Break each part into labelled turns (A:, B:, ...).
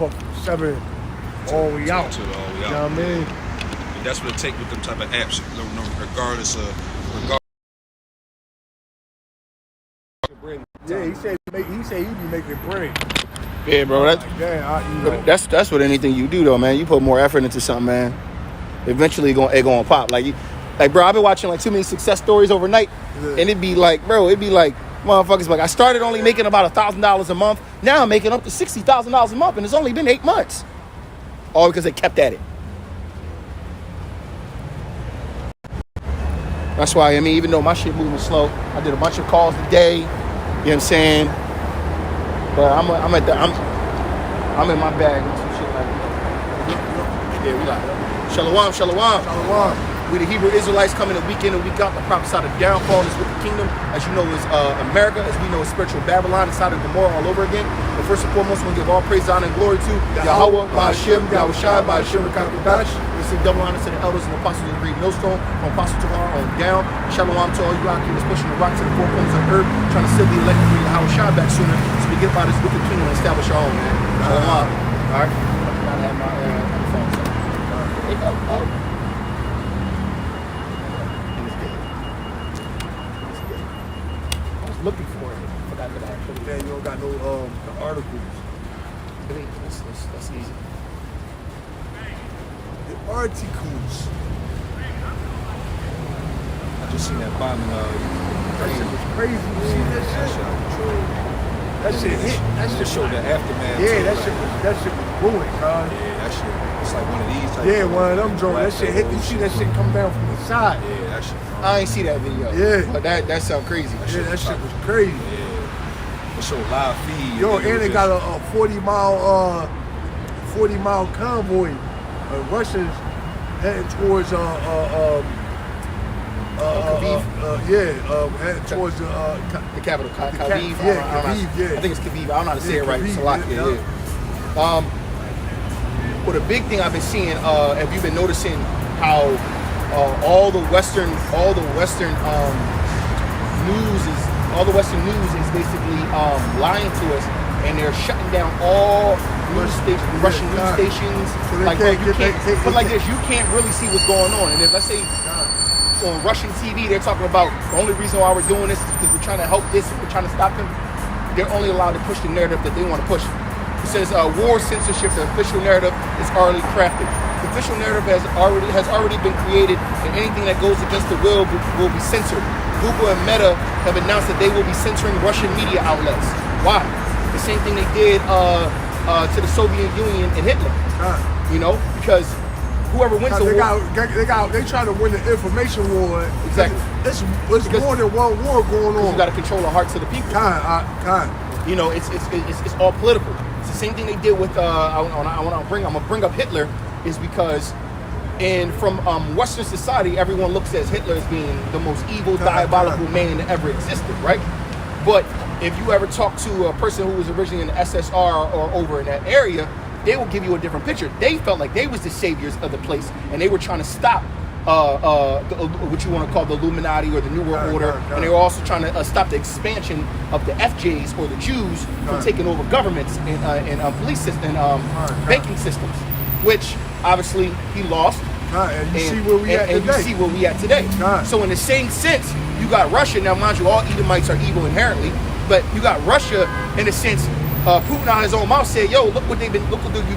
A: put from 7 all the way out.
B: To the all the way out.
A: You know what I mean?
B: And that's what it take with them type of apps. Regardless of
A: Yeah, he said he be making bread.
C: Yeah, bro. That's what anything you do though, man. You put more effort into something, man. Eventually, it gonna pop. Like, bro, I've been watching like too many success stories overnight, and it'd be like, motherfuckers, like I started only making about $1,000 a month. Now I'm making up to $60,000 a month, and it's only been 8 months. All because they kept at it. That's why, I mean, even though my shit moving slow, I did a bunch of calls today. You know what I'm saying? But I'm in my bag and some shit like that. Yeah, we got it. Shalom. We the Hebrew Israelites coming a week in and week out. The prophesy of downfall is with the kingdom. As you know, is America. As we know, is spiritual Babylon inside of Gomorrah all over again. But first and foremost, we give all praise, honor, and glory to Yahweh, Ba'ashem, Yahushua, Ba'ashem, Rekakadash. We say double honor to the elders and apostles of the Great Millstone, from Apostle Tamar on down. Shalom to all you out here that's pushing the rock to the four corners of earth, trying to seal the elect and bring Yahushua back sooner. So we get by this wicked kingdom and establish our own, man. Shalom. All right? I have my phone. There you go. Looking for it. Forgot that I actually.
A: Yeah, you don't got no the articles.
C: That's easy.
A: The articles.
B: I just seen that bombing.
A: That shit was crazy. You see that shit? That shit hit. That shit
B: showed the aftermath.
A: Yeah, that shit was ruined, cuz.
B: Yeah, that shit. It's like one of these.
A: Yeah, one of them drones. That shit hit. You see that shit come down from the side.
B: Yeah, that shit.
C: I ain't see that video.
A: Yeah.
C: But that sound crazy.
A: That shit was crazy.
B: Yeah. It showed live feed.
A: Yo, and they got a 40-mile convoy of Russians heading towards heading towards
C: the capital, Kyiv.
A: Kyiv,
C: I think it's Kyiv. I don't know how to say it right. It's a lot. Well, the big thing I've been seeing, have you been noticing how all the Western news is basically lying to us, and they're shutting down all Russian news stations. You can't really see what's going on. And if let's say on Russian TV they're talking about the only reason why we're doing this is because we're trying to help this, we're trying to stop them, they're only allowed to push the narrative that they want to push. It says war censorship. The official narrative is already crafted. The official narrative has already been created, and anything that goes against the will be censored. Google and Meta have announced that they will be censoring Russian media outlets. Why? The same thing they did to the Soviet Union and Hitler. You know, because whoever wins the war,
A: they try to win the information war.
C: Exactly.
A: It's more than one war going on.
C: You got to control the hearts of the people. You know, it's all political. It's the same thing they did with I'm gonna bring up Hitler, is because from Western society, everyone looks at Hitler as being the most evil, diabolical man that ever existed, right? But if you ever talk to a person who was originally in the SSR or over in that area, they will give you a different picture. They felt like they was the saviors of the place, and they were trying to stop what you want to call the Illuminati or the New World Order, and they were also trying to stop the expansion of the FJs or the Jews from taking over governments and police systems and banking systems, which obviously he lost.
A: And you see where we at today.
C: So in the same sense, you got Russia. Now, mind you, all Edomites are evil inherently, but you got Russia in a sense. Putin out his own mouth said, "Yo, look what the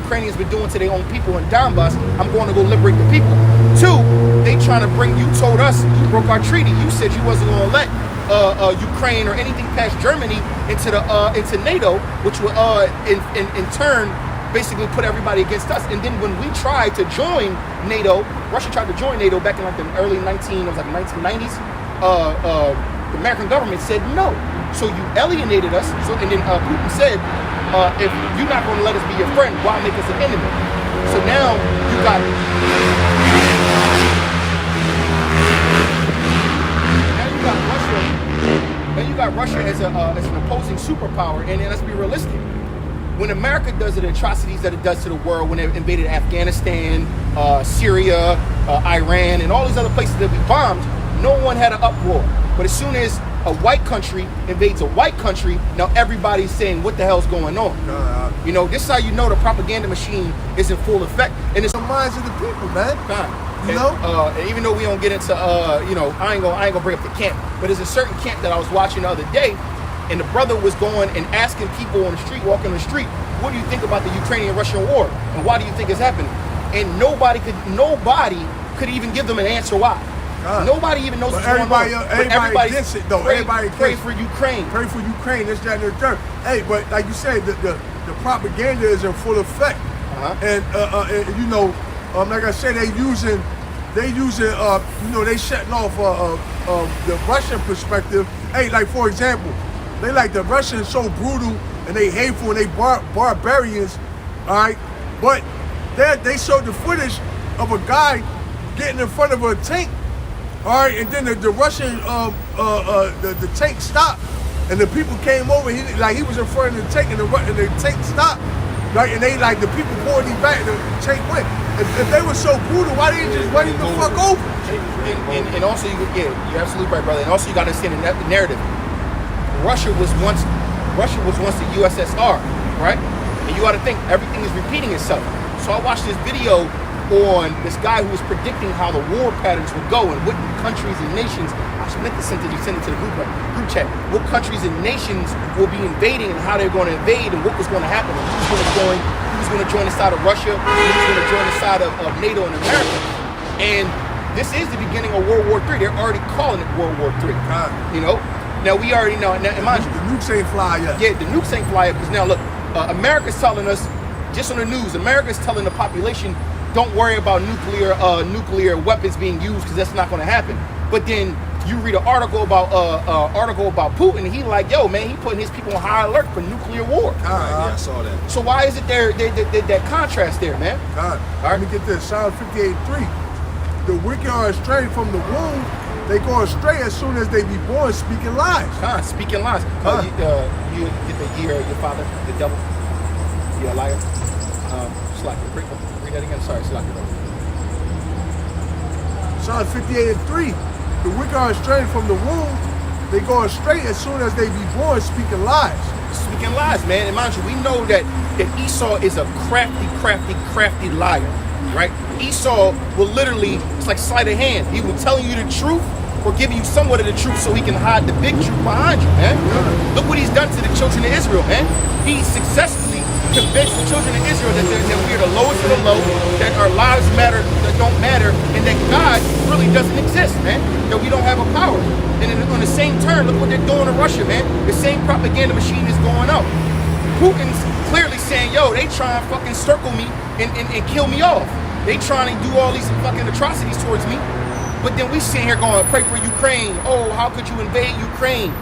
C: Ukrainians been doing to their own people in Donbass. I'm going to go liberate the people." 2, they trying to bring. You told us you broke our treaty. You said you wasn't going to let Ukraine or anything past Germany into NATO, which would in turn basically put everybody against us. And then when we tried to join NATO, Russia tried to join NATO back in like the early 1990s. The American government said no. So you alienated us. So and then Putin said, if you're not going to let us be your friend, why make us an enemy? So now you got Russia as an opposing superpower. And then let's be realistic. When America does the atrocities that it does to the world, when it invaded Afghanistan, Syria, Iran, and all these other places that we bombed, no one had an uproar. But as soon as a white country invades a white country, now everybody's saying, what the hell's going on? You know, this is how you know the propaganda machine is in full effect. And it's
A: The minds of the people, man. You
C: and,
A: know?
C: and even though we don't get into, you know, I ain't gonna bring up the camp, but there's a certain camp that I was watching the other day, and the brother was going and asking people on the street, walking the street, what do you think about the Ukrainian-Russian war, and why do you think it's happening? And nobody could even give them an answer why. Nobody even knows what's going on. But everybody
A: gets it, though. Everybody
C: pray for Ukraine.
A: Pray for Ukraine, this, that, and the third. Hey, but like you said, the propaganda is in full effect. And you know, like I said, they using you know, they shutting off the Russian perspective. Hey, like for example, they like the Russians so brutal and they hateful and they barbarians, all right? But they showed the footage of a guy getting in front of a tank, all right, and then the Russian the tank stopped, and the people came over. He was in front of the tank, and the tank stopped, right? And they like the people poured him back, and the tank went. If they were so brutal, why didn't you just run him the fuck over?
C: And also, you're absolutely right, brother. And also, you got to understand the narrative. Russia was once the USSR, right? And you got to think everything is repeating itself. So I watched this video on this guy who was predicting how the war patterns would go and what countries and nations. I should meant to send it to the group chat. What countries and nations will be invading and how they're going to invade and what was going to happen and who was going to join the side of Russia, who was going to join the side of NATO and America. And this is the beginning of World War III. They're already calling it World War III. You know. Now we already know. Now, mind you,
A: the nukes ain't fly yet.
C: Yeah, the nukes ain't fly yet because now look, America's telling us, just on the news, America's telling the population, don't worry about nuclear weapons being used because that's not going to happen. But then you read an article about Putin, and he like, yo, man, he putting his people on high alert for nuclear war.
B: Yeah, I saw that.
C: So why is it there that contrast there, man?
A: Let me get this. Psalm 58:3. The wicked are estranged from the womb. They go astray as soon as they be born, speaking lies.
C: Speaking lies. You get the year of your father, the devil. You're a liar. Slacker. Read that again. Sorry, slacker.
A: Psalm 58:3. The wicked are estranged from the womb. They go astray as soon as they be born, speaking lies.
C: Speaking lies, man. And mind you, we know that Esau is a crafty liar, right? Esau will literally, it's like sleight of hand. He will tell you the truth or giving you somewhat of the truth so he can hide the big truth behind you, man. Look what he's done to the children of Israel, man. He successfully convinced the children of Israel that we are the lowest of the low, that our lives matter, that don't matter, and that God really doesn't exist, man. That we don't have a power. And on the same turn, look what they're doing in Russia, man. The same propaganda machine is going up. Putin's clearly saying, yo, they try and fucking circle me and kill me off. They trying to do all these fucking atrocities towards me. But then we sitting here going, pray for Ukraine. Oh, how could you invade Ukraine?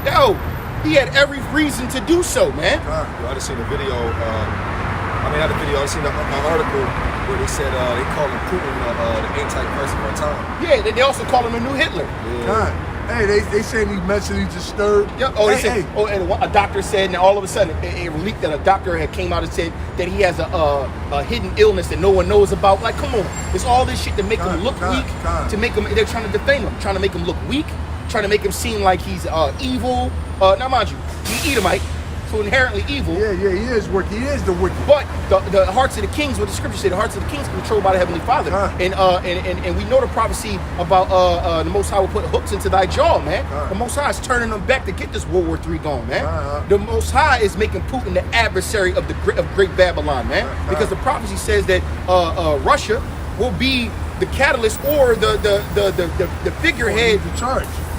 C: Yo, he had every reason to do so, man.
B: Yo, I just seen a video. Not a video. I seen an article where they said they call him Putin the anti-Christ of our time.
C: Yeah, they also call him the new Hitler.
A: Yeah. Hey, they saying he's mentally disturbed.
C: Yeah. Oh, they said. Oh, and a doctor said, and all of a sudden it leaked that a doctor had came out and said that he has a hidden illness that no one knows about. Like, come on, it's all this shit to make him look weak. To make him, they're trying to defame him, trying to make him look weak, trying to make him seem like he's evil. Now, mind you, he's Edomite, so inherently evil.
A: Yeah, he is wicked. He is the wicked.
C: But the hearts of the kings, what the scripture say, the hearts of the kings are controlled by the Heavenly Father. And we know the prophecy about the Most High will put hooks into thy jaw, man. The Most High is turning them back to get this World War III going, man. The Most High is making Putin the adversary of Great Babylon, man. Because the prophecy says that Russia will be the catalyst or the figurehead,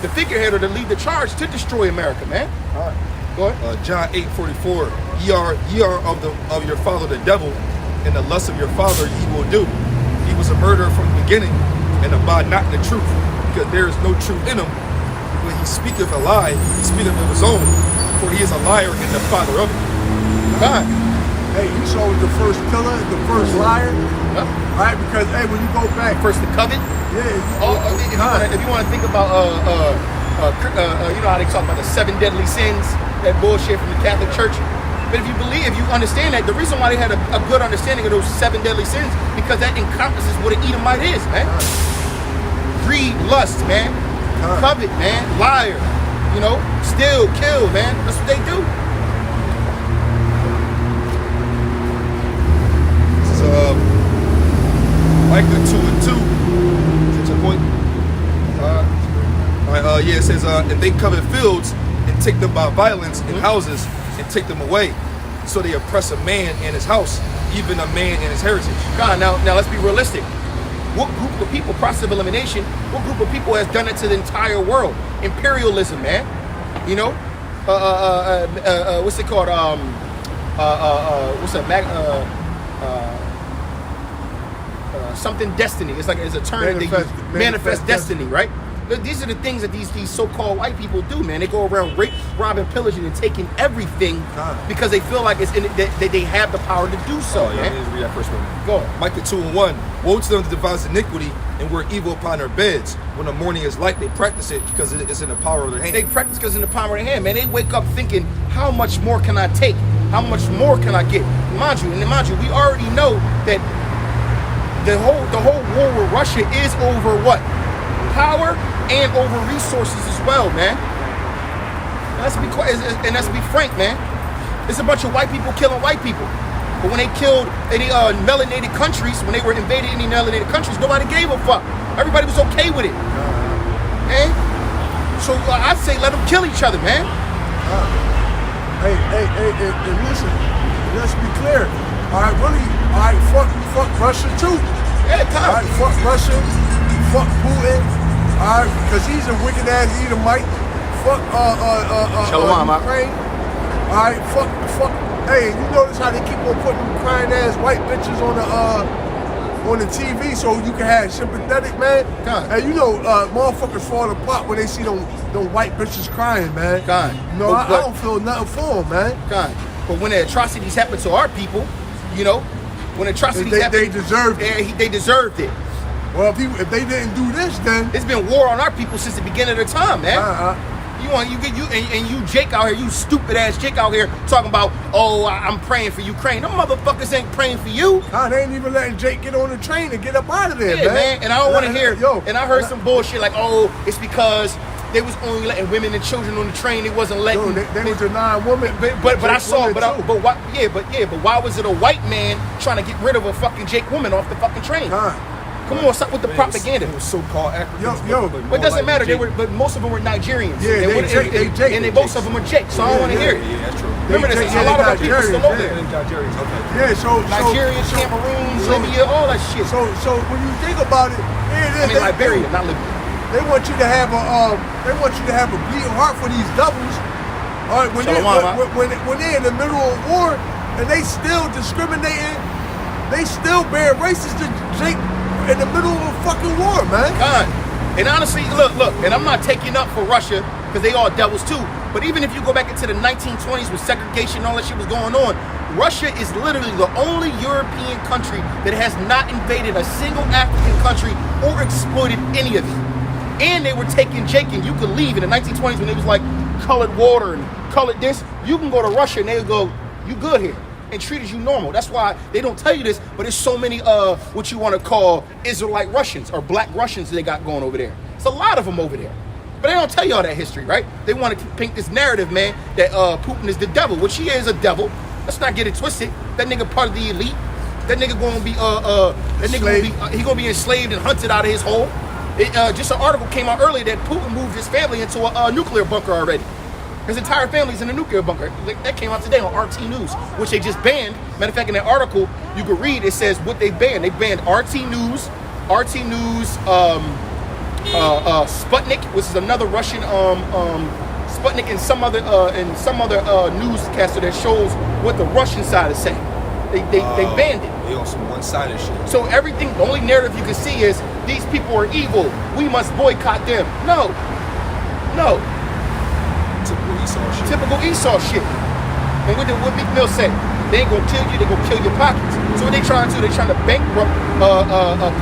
C: the figurehead or to lead the charge to destroy America, man. Go ahead.
B: John 8:44. Ye are of your father the devil, and the lust of your father ye will do. He was a murderer from the beginning, and abide not in the truth, because there is no truth in him. When he speaketh a lie, he speaketh of his own, for he is a liar and the father of it.
C: God.
A: Hey, Esau was the first killer, the first liar. Right? Because hey, when you go back,
C: first to covet.
A: Yeah.
C: If you want to think about you know how they talk about the 7 deadly sins, that bullshit from the Catholic Church. But if you understand that, the reason why they had a good understanding of those 7 deadly sins, because that encompasses what an Edomite is, man. Greed, lust, man. Covet, man. Liar. You know, steal, kill, man. That's what they do.
B: This is Micah 2 and 2. Is that your point? Yeah, it says, and they covet fields and take them by violence, and houses and take them away. So they oppress a man and his house, even a man and his heritage.
C: God, now let's be realistic. What group of people, process of elimination, what group of people has done it to the entire world? Imperialism, man. You know? What's it called? What's that? Something destiny. It's a term they use. Manifest destiny, right? These are the things that these so-called white people do, man. They go around rape, robbing, pillaging, and taking everything because they feel like it's in it, that they have the power to do so, man.
B: Let me read that first one.
C: Go on.
B: Micah 2 and 1. Woe to them that devise iniquity and work evil upon their beds. When the morning is light, they practice it because it is in the power of their hand.
C: They practice because in the power of their hand, man. They wake up thinking, how much more can I take? How much more can I get? Mind you, we already know that the whole war with Russia is over what? Power and over resources as well, man. Let's be frank, man. It's a bunch of white people killing white people. But when they killed any melanated countries, when they were invading any melanated countries, nobody gave a fuck. Everybody was okay with it. Man. So I'd say let them kill each other, man.
A: Hey, listen, let's be clear. Fuck Russia too.
C: Yeah,
A: all right, fuck Russia, fuck Putin. All right, because he's a wicked ass Edomite. Fuck Ukraine. All right, fuck. Hey, you notice how they keep on putting crying ass white bitches on the TV so you can have sympathetic, man. And you know, motherfuckers fall apart when they see them white bitches crying, man. No, I don't feel nothing for them, man.
C: But when the atrocities happen to our people, you know, when atrocities happen,
A: they deserved it.
C: They deserved it.
A: Well, if they didn't do this, then
C: it's been war on our people since the beginning of the time, man. You Jake out here, you stupid ass Jake out here talking about, oh, I'm praying for Ukraine. Them motherfuckers ain't praying for you.
A: They ain't even letting Jake get on the train and get up out of there, man.
C: And I don't want to hear. And I heard some bullshit like, oh, it's because they was only letting women and children on the train. They wasn't letting.
A: They was denying women.
C: But I saw. But why was it a white man trying to get rid of a fucking Jake woman off the fucking train? Come on, stop with the propaganda.
B: It was so-called Africans.
C: But it doesn't matter. But most of them were Nigerians.
A: Yeah,
C: and most of them are Jake. So I don't want to hear it.
B: Yeah, that's true.
C: Remember this. A lot of our people still over there.
B: Nigerians, okay.
A: Yeah, so
C: Nigerians, Cameroon, Libya, all that shit.
A: So when you think about it,
C: Liberia, not Libya.
A: They want you to have a bleeding heart for these devils. All right, when they're in the middle of war and they still discriminating, they still bear racist to Jake in the middle of a fucking war, man.
C: And honestly, look, and I'm not taking up for Russia because they all devils too. But even if you go back into the 1920s with segregation and all that shit was going on, Russia is literally the only European country that has not invaded a single African country or exploited any of it. And they were taking Jake, and you could leave in the 1920s when it was like colored water and colored this. You can go to Russia and they'll go, you good here, and treat you normal. That's why they don't tell you this, but there's so many what you want to call Israelite Russians or black Russians they got going over there. It's a lot of them over there. But they don't tell you all that history, right? They want to paint this narrative, man, that Putin is the devil, which he is a devil. Let's not get it twisted. That nigga part of the elite. That nigga gonna be he gonna be enslaved and hunted out of his hole. Just an article came out earlier that Putin moved his family into a nuclear bunker already. His entire family's in a nuclear bunker. That came out today on RT News, which they just banned. Matter of fact, in that article, you can read, it says what they banned. They banned RT News, Sputnik, which is another Russian, Sputnik and some other newscaster that shows what the Russian side is saying. They banned it.
B: They on some one-sided shit.
C: So everything, the only narrative you can see is these people are evil. We must boycott them. No. Typical Esau shit. And what Meek Mill said, they ain't gonna kill you, they gonna kill your pockets. So what they trying to do, they trying to bankrupt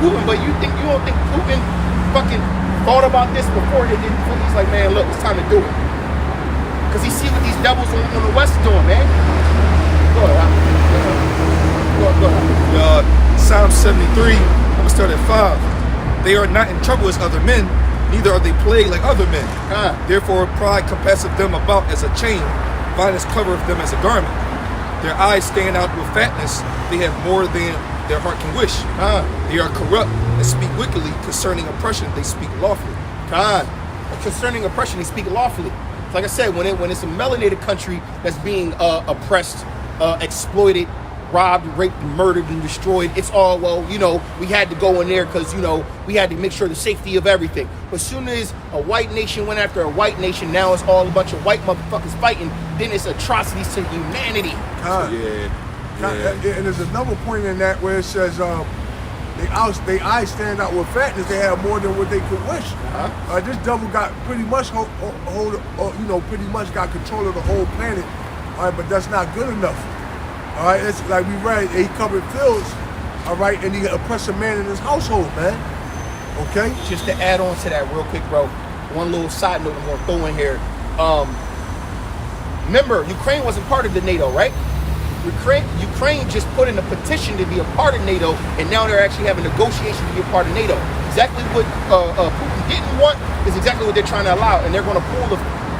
C: Putin, but you don't think Putin fucking thought about this before they did? He's like, man, look, it's time to do it. Because he see what these devils on the West doing, man. Go ahead.
B: Psalm 73, I'm gonna start at 5. They are not in trouble as other men, neither are they plagued like other men.
C: Huh.
B: Therefore pride compasseth them about as a chain, violence covereth them as a garment. Their eyes stand out with fatness, they have more than their heart can wish. They are corrupt and speak wickedly. Concerning oppression, they speak lawfully.
C: Concerning oppression, they speak lawfully. Like I said, when it's a melanated country that's being oppressed, exploited, robbed, raped, murdered, and destroyed, it's all, well, you know, we had to go in there because, you know, we had to make sure the safety of everything. But as soon as a white nation went after a white nation, now it's all a bunch of white motherfuckers fighting, then it's atrocities to humanity.
A: And there's another point in that where it says they eyes stand out with fatness. They have more than what they could wish. This devil got pretty much pretty much got control of the whole planet. All right, but that's not good enough. All right, it's like we read, he covered fields. All right, and he oppressed a man in his household, man. Okay.
C: Just to add on to that real quick, bro. One little side note I'm gonna throw in here. Remember, Ukraine wasn't part of the NATO, right? Ukraine just put in a petition to be a part of NATO, and now they're actually having negotiations to be a part of NATO. Exactly what Putin didn't want is exactly what they're trying to allow, and they're going to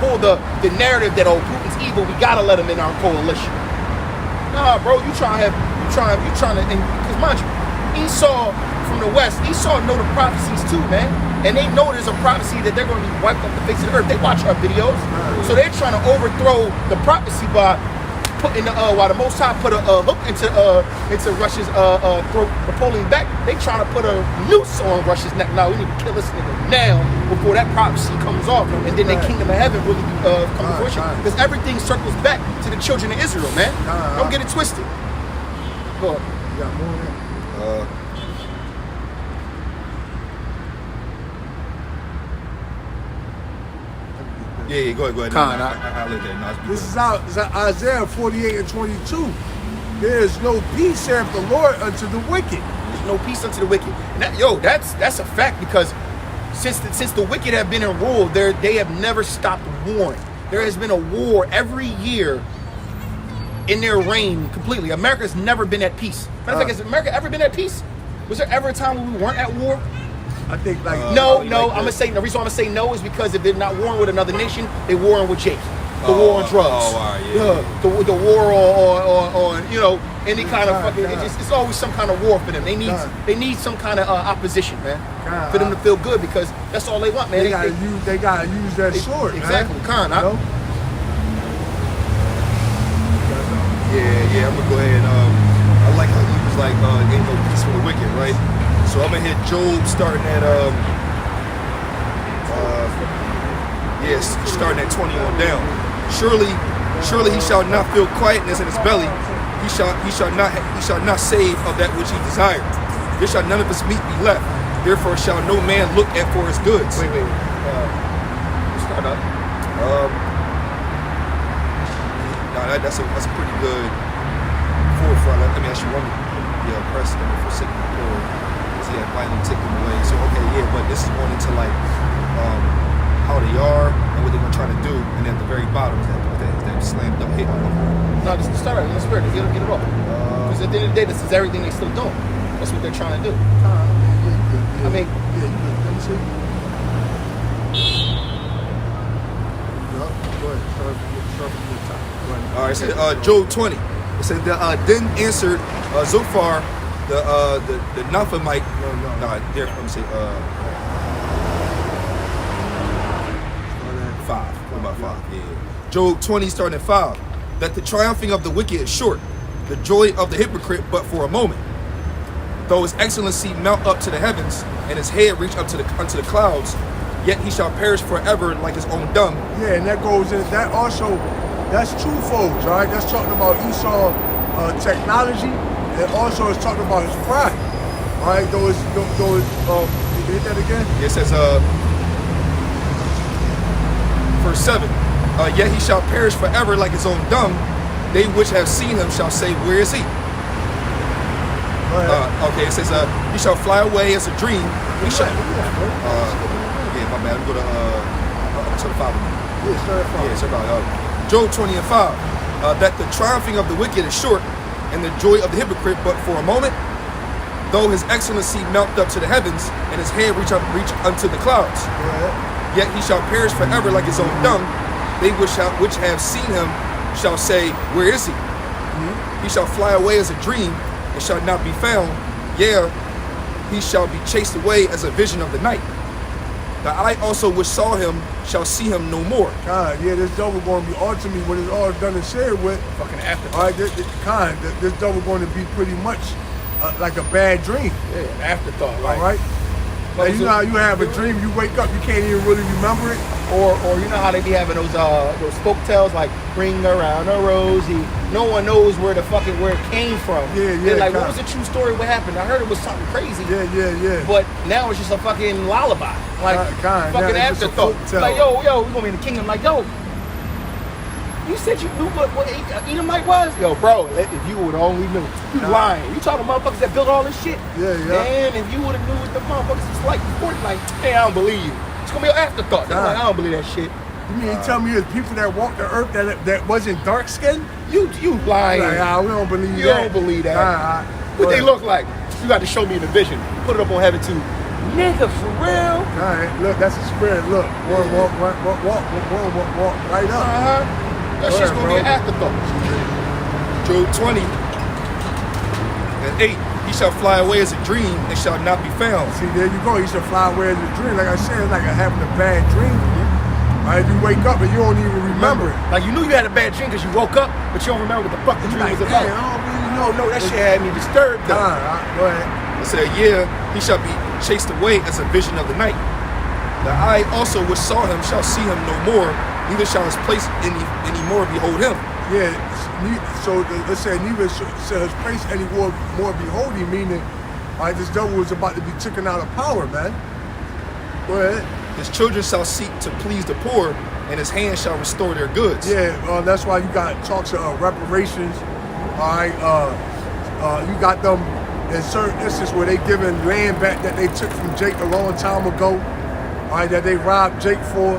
C: pull the narrative that Putin's evil. We gotta let him in our coalition. Nah, bro, you trying to, because mind you, Esau from the West, Esau know the prophecies too, man, and they know there's a prophecy that they're going to be wiped off the face of the earth. They watch our videos, so they're trying to overthrow the prophecy by putting while the Most High put a hook into Russia's throat, Napoleon back. They trying to put a noose on Russia's neck. Now we need to kill this nigga now before that prophecy comes off, and then the kingdom of heaven really come to fruition. Because everything circles back to the children of Israel, man. Don't get it twisted. Go on.
A: You got more of that?
B: Yeah, go ahead. I like that.
A: This is out. This is Isaiah 48 and 22. There is no peace, saith the Lord, unto the wicked.
C: There's no peace unto the wicked. And that's a fact, because since the wicked have been in rule, they have never stopped warring. There has been a war every year in their reign completely. America's never been at peace. Matter of fact, has America ever been at peace? Was there ever a time when we weren't at war?
A: I think
C: no. I'm gonna say the reason I'm gonna say no is because if they're not warring with another nation, they're warring with Jake. The war on drugs. The war on any kind of fucking. It's always some kind of war for them. They need some kind of opposition, man, for them to feel good, because that's all they want, man.
A: They gotta use that sword.
C: Exactly,
A: man.
B: Yeah. I'm gonna go ahead. I like how he was like, ain't no peace for the wicked, right? So I'm gonna hit Job starting at starting at 20 on down. Surely he shall not feel quietness in his belly. He shall not save of that which he desired. There shall none of his meat be left. Therefore shall no man look at for his goods.
C: Wait. Start up.
B: That's a pretty good forefront. I mean, I should run the oppressed and the forsaken the poor. He had finally taken away. So but this is going into like how they are and what they're gonna try to do, and at the very bottom is that slam dunk hit.
C: No, just start right in the spirit. Get it off. Because at the end of the day, this is everything they're still doing. That's what they're trying to do. I mean,
A: let me see. Go ahead. Start from the top. Go ahead.
B: All right. So Job 20. It said then answered Zophar the Naphimite. There. Let me see. 5. What about 5? Yeah. Job 20 starting at 5. That the triumphing of the wicked is short, the joy of the hypocrite but for a moment. Though his excellency mount up to the heavens, and his head reach up to unto the clouds, yet he shall perish forever like his own dung.
A: Yeah, and that goes in. That's twofold, all right? That's talking about Esau technology, and also it's talking about his pride. All right, you hit that again?
B: It says, verse 7, yet he shall perish forever like his own dung. They which have seen him shall say, where is he? Okay, it says, he shall fly away as a dream. He shall. My bad. I'm going to the 5.
A: Yeah, start at 5.
B: Job 20 and 5. That the triumphing of the wicked is short, and the joy of the hypocrite but for a moment. though his excellency mount up to the heavens, and his head reach unto the clouds.
A: Go ahead.
B: Yet he shall perish forever like his own dung. They which have seen him shall say, where is he? He shall fly away as a dream, and shall not be found. Yea, he shall be chased away as a vision of the night. The eye also which saw him shall see him no more.
A: God, yeah, this double going to be ultimately when it's all done and said with.
C: Fucking afterthought.
A: All right, this double going to be pretty much like a bad dream.
C: Yeah, afterthought.
A: All right. And you know how you have a dream, you wake up, you can't even really remember it.
C: Or you know how they be having those folk tales like "Ring around a rosy." No one knows where it came from.
A: Yeah,
C: They're like,
A: kinda.
C: what was the true story? What happened? I heard it was something crazy.
A: Yeah.
C: But now it's just a fucking lullaby, like
A: Kinda.
C: fucking
A: Now it's just a
C: afterthought.
A: folk tale.
C: Like yo, we gonna be in the kingdom. Like yo, you said you knew what Edomite was. Yo, bro, if you would only knew. You lying. You talking motherfuckers that built all this shit.
A: Yeah.
C: Man, if you would have knew what the motherfuckers was like before, like, hey, I don't believe you. It's gonna be an afterthought. They're like, I don't believe that shit.
A: You mean you tell me there's people that walk the earth that wasn't dark skinned?
C: You lying.
A: Like, we don't believe
C: You
A: that.
C: don't believe that. What they look like? You got to show me the vision. Put it up on heaven too. Nigga, for real?
A: All right, look, that's a spirit. Look, walk right up.
C: That
A: Go
C: shit's
A: ahead,
C: gonna
A: bro.
C: be an afterthought.
B: Job 20 and 8. He shall fly away as a dream and shall not be found.
A: See, there you go. You should fly away as a dream. Like I said, it's like having a bad dream. All right, you wake up and you don't even remember it.
C: Like you knew you had a bad dream because you woke up, but you don't remember what the fuck the dream
A: Like,
C: was
A: damn, I
C: about.
A: don't really know.
C: No, that shit had me disturbed though.
A: Go ahead.
B: It said, yeah, he shall be chased away as a vision of the night. The eye also which saw him shall see him no more, neither shall his place any more behold him.
A: Yeah, so let's say neither shall his place any more behold him, meaning, all right, this devil was about to be taken out of power, man. Go ahead.
B: His children shall seek to please the poor, and his hand shall restore their goods.
A: Yeah, that's why you got talks of reparations. All right, you got them in certain instances where they giving land back that they took from Jake a long time ago. All right, that they robbed Jake for.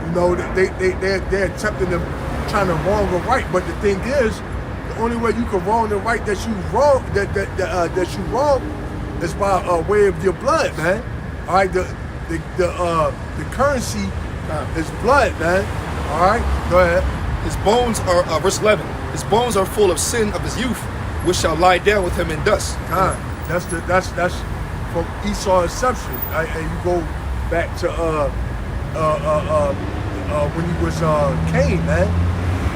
A: You know, they're attempting to trying to wrong or right, but the thing is, the only way you can wrong the right that you wrong that you wrong is by way of your blood, man. All right, the currency is blood, man. All right, go ahead.
B: His bones are, verse 11, his bones are full of sin of his youth, which shall lie down with him in dust.
A: That's from Esau's inception. Right? And you go back to when he was Cain, man.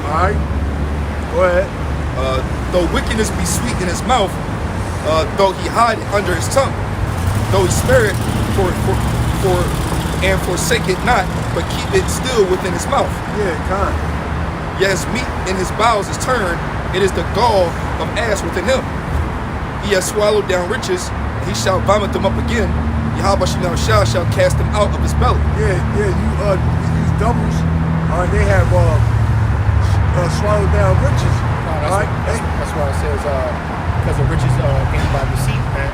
A: All right, go ahead.
B: Though wickedness be sweet in his mouth, though he hide it under his tongue, though he spare it and forsake it not, but keep it still within his mouth.
A: Yeah,
B: Yet his meat in his bowels is turned, it is the gall of ass within him. He has swallowed down riches, and he shall vomit them up again. Yahweh shall cast them out of his belly.
A: Yeah, these doubles, all right, they have swallowed down riches. All right,
C: That's why it says because the riches came by deceit, man.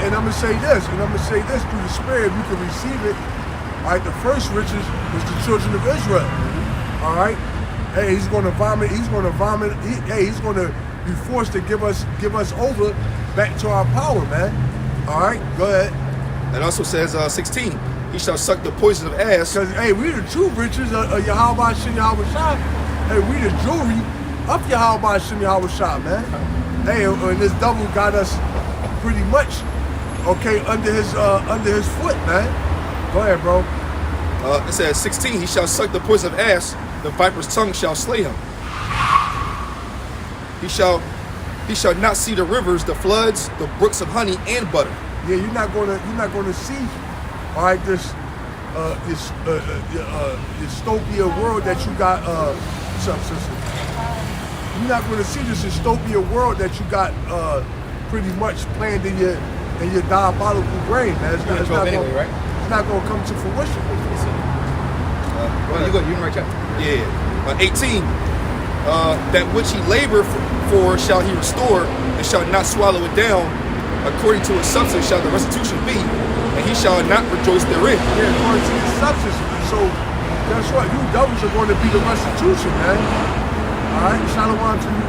A: and I'm gonna say this, through the Spirit, you can receive it. All right, the first riches was the children of Israel. All right, hey, he's gonna vomit. He's gonna be forced to give us over back to our power, man. All right, go ahead.
B: It also says 16, he shall suck the poison of ass.
A: Because hey, we the true riches of Yahweh Shem Yahweh Shah. Hey, we the jewelry of Yahweh Shem Yahweh Shah, man. Hey, and this double got us pretty much okay under his foot, man. Go ahead, bro.
B: It says 16, he shall suck the poison of ass, the viper's tongue shall slay him. He shall not see the rivers, the floods, the brooks of honey and butter.
A: Yeah, you're not gonna see, all right, this dystopia world that you got. What's up, sister? You're not gonna see this dystopia world that you got pretty much planned in your diabolical brain, man. It's not gonna come to fruition.
C: You can write that.
B: Yeah. 18. That which he labored for shall he restore, and shall not swallow it down. According to his substance shall the restitution be, and he shall not rejoice therein.
A: Yeah, according to his substance. So guess what? You doubles are going to be the restitution, man. All right, shalom to you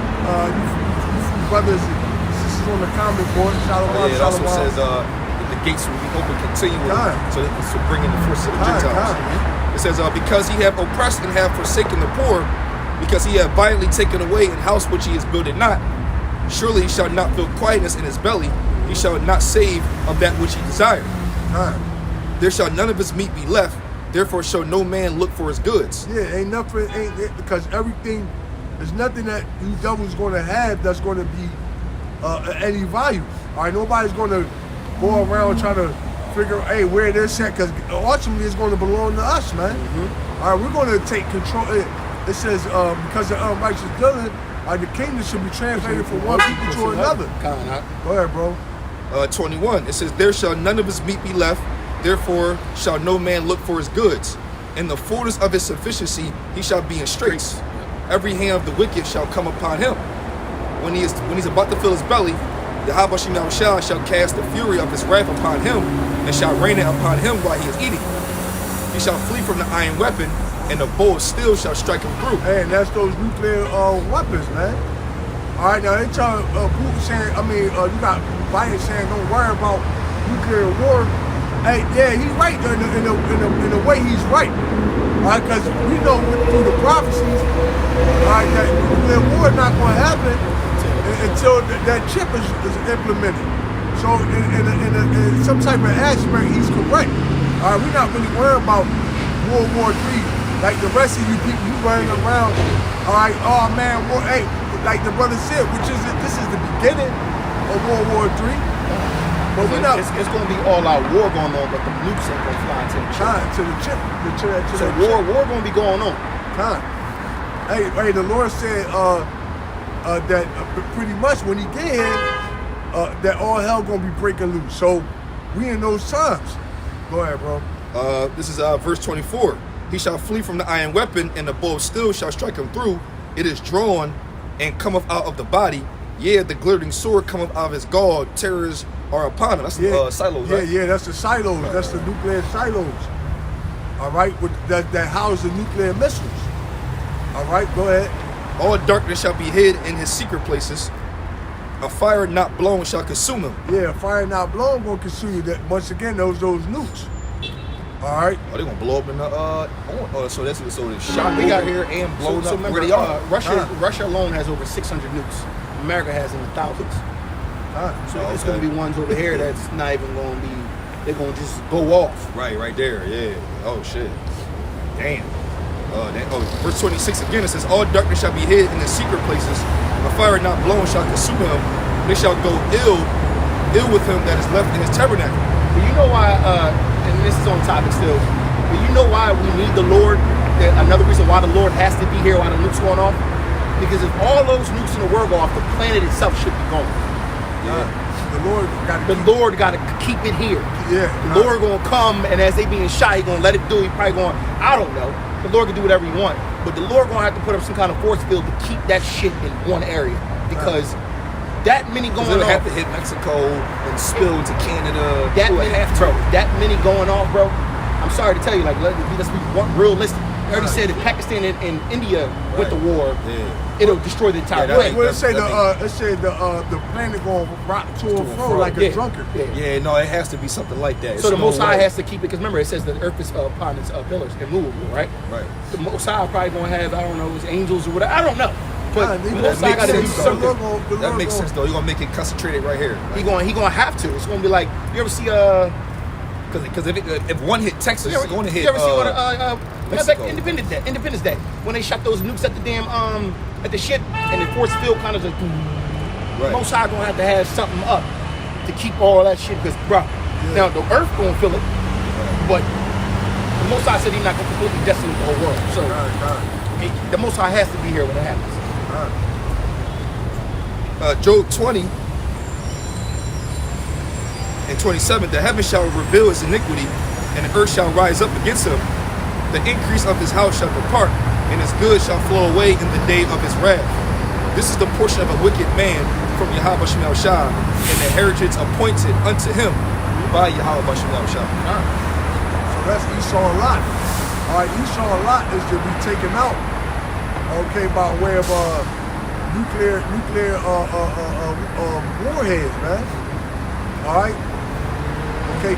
A: brothers and sisters on the comment board. Shalom,
B: Yeah, it also
A: shalom.
B: says that the gates will be open continually,
A: God.
B: so that to bring in the force of the
A: God,
B: Gentiles.
A: God.
B: It says, because he have oppressed and have forsaken the poor, because he have violently taken away an house which he is builded not, surely he shall not feel quietness in his belly, he shall not save of that which he desired.
A: God.
B: There shall none of his meat be left, therefore shall no man look for his goods.
A: Yeah, ain't nothing, because everything, there's nothing that you devils going to have that's going to be any value. All right, nobody's going to go around trying to figure, hey, where they're set, because ultimately it's going to belong to us, man. All right, we're going to take control. It says, because of unrighteous dealing, the kingdom should be translated from one people to another. Go ahead, bro.
B: 21, it says, there shall none of his meat be left, therefore shall no man look for his goods. In the fullness of his sufficiency he shall be in straits. Every hand of the wicked shall come upon him. When he's about to fill his belly, the Habashim Yahushua shall cast the fury of his wrath upon him, and shall rain it upon him while he is eating. He shall flee from the iron weapon, and the bow of steel shall strike him through.
A: Hey, and that's those nuclear weapons, man. All right, now they tell Putin saying, you got Biden saying, don't worry about nuclear war. Hey, yeah, he's right in a way. He's right. All right, because we know through the prophecies, all right, that nuclear war is not going to happen until that chip is implemented. So in some type of aspect, he's correct. All right, we're not really worried about World War III like the rest of you people. You running around, all right, oh man, war, hey, like the brother said, this is the beginning of World War III. But we're not.
C: It's going to be all-out war going on, but the nukes ain't going to fly to the chip.
A: To the
C: war going to be going on.
A: Time. Hey, the Lord said that pretty much when he get here, that all hell going to be breaking loose. So we in those times. Go ahead, bro.
B: This is verse 24. He shall flee from the iron weapon, and the bow of steel shall strike him through. It is drawn and cometh out of the body. Yeah, the glittering sword cometh out of his gall. Terrors are upon him. That's the silos, right?
A: Yeah, that's the silos. That's the nuclear silos. All right, that house the nuclear missiles. All right, go ahead.
B: All darkness shall be hid in his secret places. A fire not blown shall consume him.
A: Yeah, fire not blown gonna consume you. That once again, those nukes. All right.
B: Oh, they gonna blow up in the so the shot
C: We got
B: here and blown
C: so
B: up
C: remember,
B: where they are.
C: Russia alone has over 600 nukes. America has in the thousands. So it's going to be ones over here that's not even going to be. They're going to just go off.
B: Right there. Yeah. Oh shit. Damn. Verse 26 again. It says, "All darkness shall be hid in the secret places. A fire not blown shall consume him. They shall go ill with him that is left in his tabernacle."
C: But you know why? And this is on topic still. But you know why we need the Lord? Another reason why the Lord has to be here while the nukes going off. Because if all those nukes in the world go off, the planet itself should be gone.
A: The
C: Lord got to keep it here.
A: Yeah.
C: The Lord gonna come, and as they being shot, he gonna let it do. He probably going, I don't know. The Lord can do whatever he want, but the Lord gonna have to put up some kind of force field to keep that shit in one area because that many going
B: It'll
C: off.
B: have to hit Mexico and spill into Canada.
C: That many going off, bro. I'm sorry to tell you, like let's be realistic. I already said if Pakistan and India went to war, it'll destroy the entire planet.
A: Well, it said the planet going to rock to and fro like a drunkard.
B: Yeah, no, it has to be something like that.
C: So the Most High has to keep it because remember it says the earth is upon its pillars immovable, right?
B: Right.
C: The Most High probably gonna have his angels or whatever. I don't know. But the
A: that
C: Most High got to do something.
B: That makes sense though. You're gonna make it concentrated right here.
C: He gonna have to. It's gonna be like you ever see
B: because if one hit Texas, it's going to hit.
C: You ever see what
B: Mexico.
C: like Independence Day when they shot those nukes at the damn at the ship and the force field kind of just Most High gonna have to have something up to keep all that shit because now the earth gonna feel it, but the Most High said he's not gonna completely decimate the whole world. So the Most High has to be here when it happens.
B: Job 20 and 27, the heaven shall reveal his iniquity, and the earth shall rise up against him. The increase of his house shall depart, and his good shall flow away in the day of his wrath. This is the portion of a wicked man from Yahweh Shemel Shah, and the heritage appointed unto him by Yahweh Shemel Shah.
A: So that's Esau a lot. All right, Esau a lot is to be taken out. Okay, by way of nuclear warheads, man. All right. Okay.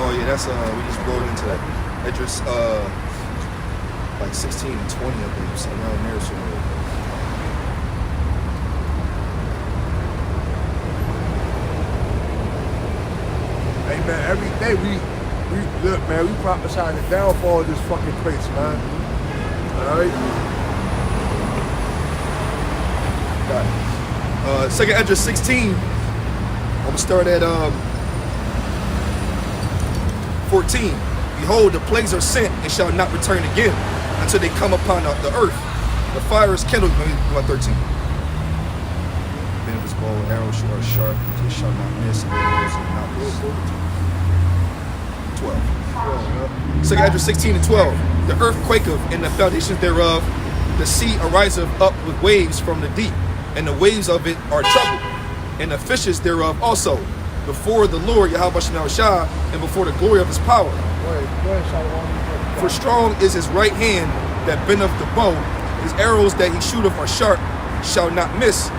B: Oh yeah, that's we just rolled into that. Idris, like 16 and 20, I believe, something around there somewhere.
A: Hey man, every day we look, man, we prophesy the downfall of this fucking place, man. All right.
B: Got it. Second Esdras 16. I'm gonna start at 14. Behold, the plagues are sent and shall not return again until they come upon the earth. The fire is kindled. Let me go on 13. Then of his bow and arrows are sharp, they shall not miss, and they shall not miss. 12. Second Esdras 16 and 12. The earth quaketh, and the foundations thereof, the sea ariseth up with waves from the deep, and the waves of it are troubled, and the fishes thereof also, before the Lord Yahweh Shem Shah, and before the glory of his power. For strong is his right hand that bendeth the bow, his arrows that he shooteth are sharp, shall not miss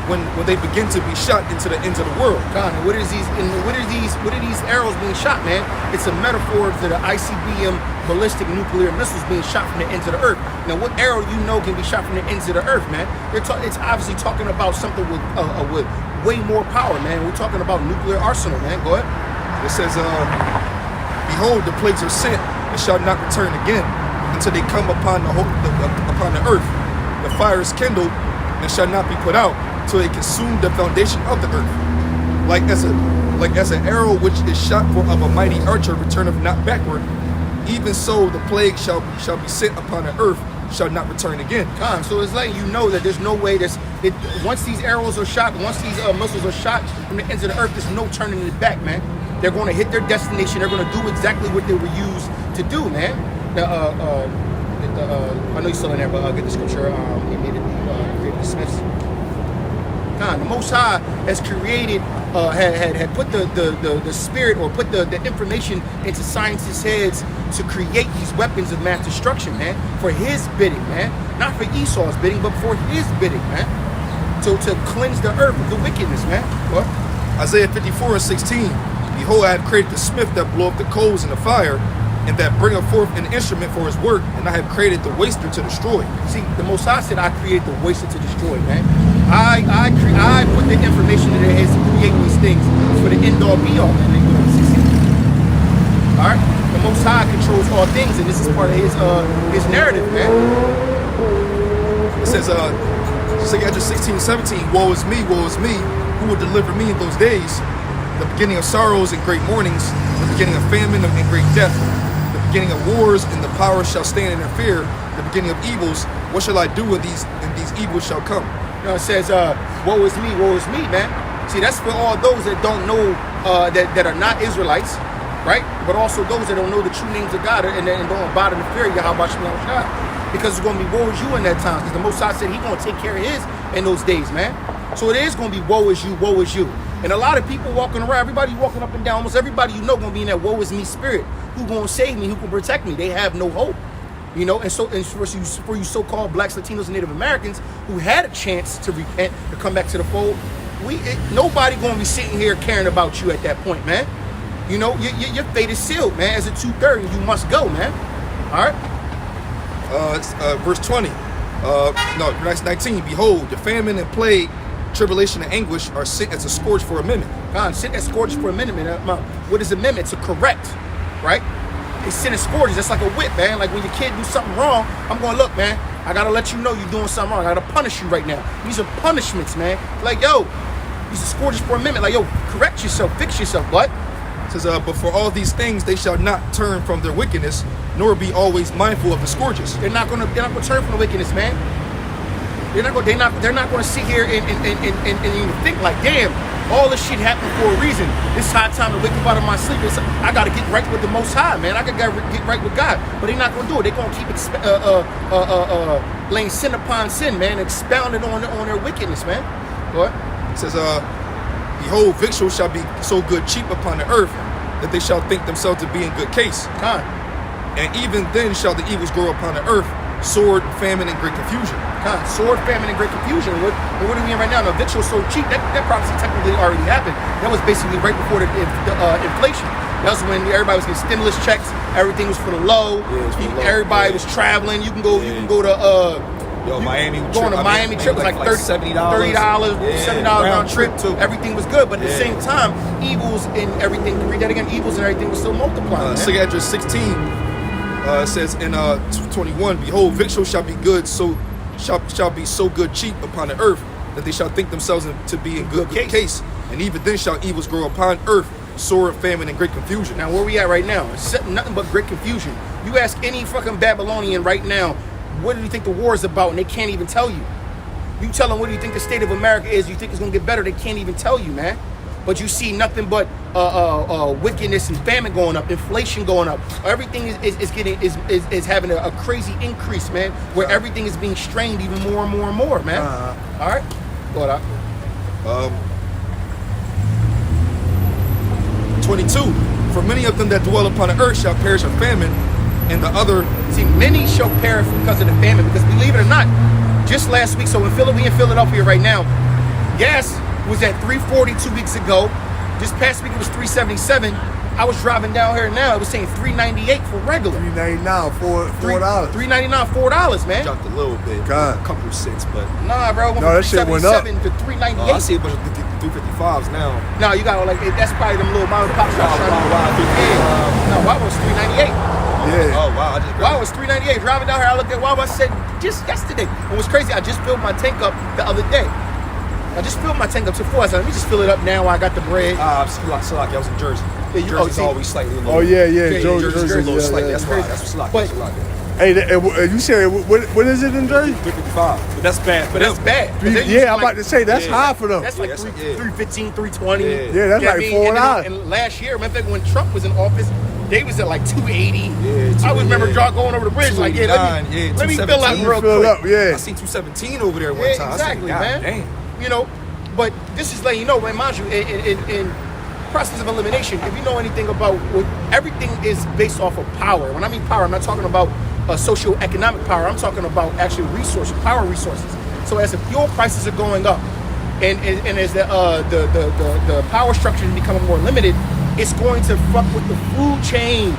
B: when they begin to be shot into the ends of the world.
C: God, what are these arrows being shot, man? It's a metaphor to the ICBM ballistic nuclear missiles being shot from the ends of the earth. Now, what arrow you know can be shot from the ends of the earth, man? It's obviously talking about something with way more power, man. We're talking about nuclear arsenal, man. Go ahead.
B: It says, behold, the plagues are sent and shall not return again until they come upon the earth. The fire is kindled and shall not be put out till they consume the foundation of the earth. Like as an arrow which is shot of a mighty archer returneth not backward, even so the plague shall be sent upon the earth, shall not return again.
C: So it's letting you know that there's no way once these arrows are shot, once these missiles are shot from the ends of the earth, there's no turning it back, man. They're going to hit their destination. They're going to do exactly what they were used to do, man. I know you're still in there, but I'll get the scripture. He made it created the Smiths. God, the Most High has created, had put the spirit, or put the information into scientists' heads to create these weapons of mass destruction, man, for his bidding, man. Not for Esau's bidding, but for his bidding, man. To cleanse the earth of the wickedness, man. What?
B: Isaiah 54 and 16. Behold, I have created the smith that bloweth the coals in the fire, and that bringeth forth an instrument for his work, and I have created the waster to destroy.
C: See, the Most High said, I created the waster to destroy, man. I put the information in their heads to create these things for the end all be all, man. All right? The Most High controls all things, and this is part of his narrative, man.
B: It says, 16, 17, woe is me, who will deliver me in those days? The beginning of sorrows and great mournings, the beginning of famine and great death, the beginning of wars, and the powers shall stand in their fear, the beginning of evils. What shall I do when these evils shall come?
C: You know, it says, woe is me, man. See, that's for all those that don't know, that are not Israelites, right? But also those that don't know the true names of God and don't abide in the fear of Yahweh Shem Shah. Because it's going to be woe is you in that time. Because the Most High said he's going to take care of his in those days, man. So it is going to be woe is you, woe is you. And a lot of people walking around, everybody walking up and down, almost everybody you know going to be in that woe is me spirit. Who going to save me? Who can protect me? They have no hope. You know, and for you so-called blacks, Latinos, and Native Americans who had a chance to repent, to come back to the fold, nobody going to be sitting here caring about you at that point, man. You know, your fate is sealed, man. As a 2/3, you must go, man. All right.
B: Verse 20. Verse 19. Behold, the famine and plague, tribulation and anguish are sent as a scourge for a minute.
C: God, sent as scourge for a minute, man. What is a minute? To correct, right? They send as scourges. That's like a whip, man. Like when your kid do something wrong, I'm going, look, man, I got to let you know you're doing something wrong. I got to punish you right now. These are punishments, man. Like, yo, these are scourges for a minute. Like, yo, correct yourself, fix yourself, what?
B: It says, but for all these things they shall not turn from their wickedness, nor be always mindful of the scourges.
C: They're not gonna turn from the wickedness, man. They're not gonna sit here and even think like, damn, all this shit happened for a reason. This high time to wake up out of my sleep. I gotta get right with the Most High, man. I gotta get right with God. But they're not gonna do it. They're gonna keep laying sin upon sin, man, expounding on their wickedness, man. What?
B: It says, behold, victuals shall be so good cheap upon the earth that they shall think themselves to be in good case.
C: Con.
B: And even then shall the evils grow upon the earth, sword, famine, and great confusion.
C: Con. Sword, famine, and great confusion. What do we mean right now? No, victuals so cheap. That prophecy technically already happened. That was basically right before the inflation. That was when everybody was getting stimulus checks. Everything was for the low.
B: Yeah, it's for the low.
C: Everybody
B: Yeah.
C: was traveling. You can go.
B: Yeah.
C: You can go to.
B: Miami
C: Going to Miami trip was like $30, $70 round trip.
B: too.
C: Everything was good, but at the
B: Yeah.
C: same time, evils and everything. Read that again. Evils and everything was still multiplying. man.
B: Second 16 it says in 21, behold, victuals shall be good, so shall be so good cheap upon the earth that they shall think themselves to be in good case. And even then shall evils grow upon earth, sword, famine, and great confusion.
C: Now, where we at right now? It's nothing but great confusion. You ask any fucking Babylonian right now, what do you think the war is about, and they can't even tell you. You tell them, what do you think the state of America is? You think it's gonna get better? They can't even tell you, man. But you see nothing but wickedness and famine going up, inflation going up. Everything is having a crazy increase, man. Where everything is being strained even more and more and more, man. All right, go ahead.
B: 22, for many of them that dwell upon the earth shall perish of famine, and the other.
C: See, many shall perish because of the famine. Because believe it or not, just last week, so we in Philadelphia right now, gas was at $3.40 2 weeks ago. This past week it was $3.77. I was driving down here now. It was saying $3.98 for regular.
A: $3.99, $4.
C: $3.99, $4, man.
B: Dropped a little bit,
A: God.
B: a couple cents, but
C: Nah, bro. It went
A: No,
C: from
A: that shit went up.
C: $3.77 to $3.98.
B: I see a bunch of 355s now.
C: No, you got like that's probably them little mom and pop shops. Yeah. No, Wawa was $3.98.
A: Yeah.
B: Oh wow, I just
C: Wawa was $3.98. Driving down here, I looked at Wawa. I said just yesterday. It was crazy. I just filled my tank up the other day. I just filled my tank up to 4. I said, let me just fill it up now while I got the bread.
B: Salaki, I was in Jersey.
C: Yeah,
B: Jersey's always slightly lower.
A: Oh yeah,
B: Jersey's a little
A: yeah,
B: slightly.
A: yeah.
B: That's why. That's what Salaki.
C: But-
B: Salaki.
A: Hey, you said what is it in Jersey?
B: 355, but that's bad.
C: But that's bad. 'Cause they're
A: Yeah, I'm
C: using,
A: about to say that's
B: Yeah.
A: high for them.
C: That's like
B: Yeah, yeah.
C: 315, 320.
B: Yeah.
A: Yeah, that's
C: You know
A: like
C: what I mean?
A: $4.
C: And last year, matter of fact, when Trump was in office, they was at like 280.
B: Yeah,
C: I would remember
B: yeah.
C: going over the bridge like, yeah, let me
B: 217.
C: fill out real
A: Fill
C: quick.
A: up, yeah.
B: I seen 217 over there one
C: Yeah,
B: time.
C: exactly,
B: I said, God
C: man.
B: damn.
C: You know, but this is letting you know, man, mind you, in process of elimination, if you know anything about what everything is based off of power. When I mean power, I'm not talking about socio-economic power. I'm talking about actual resources, power resources. So as the fuel prices are going up, and as the power structure is becoming more limited, it's going to fuck with the food chain.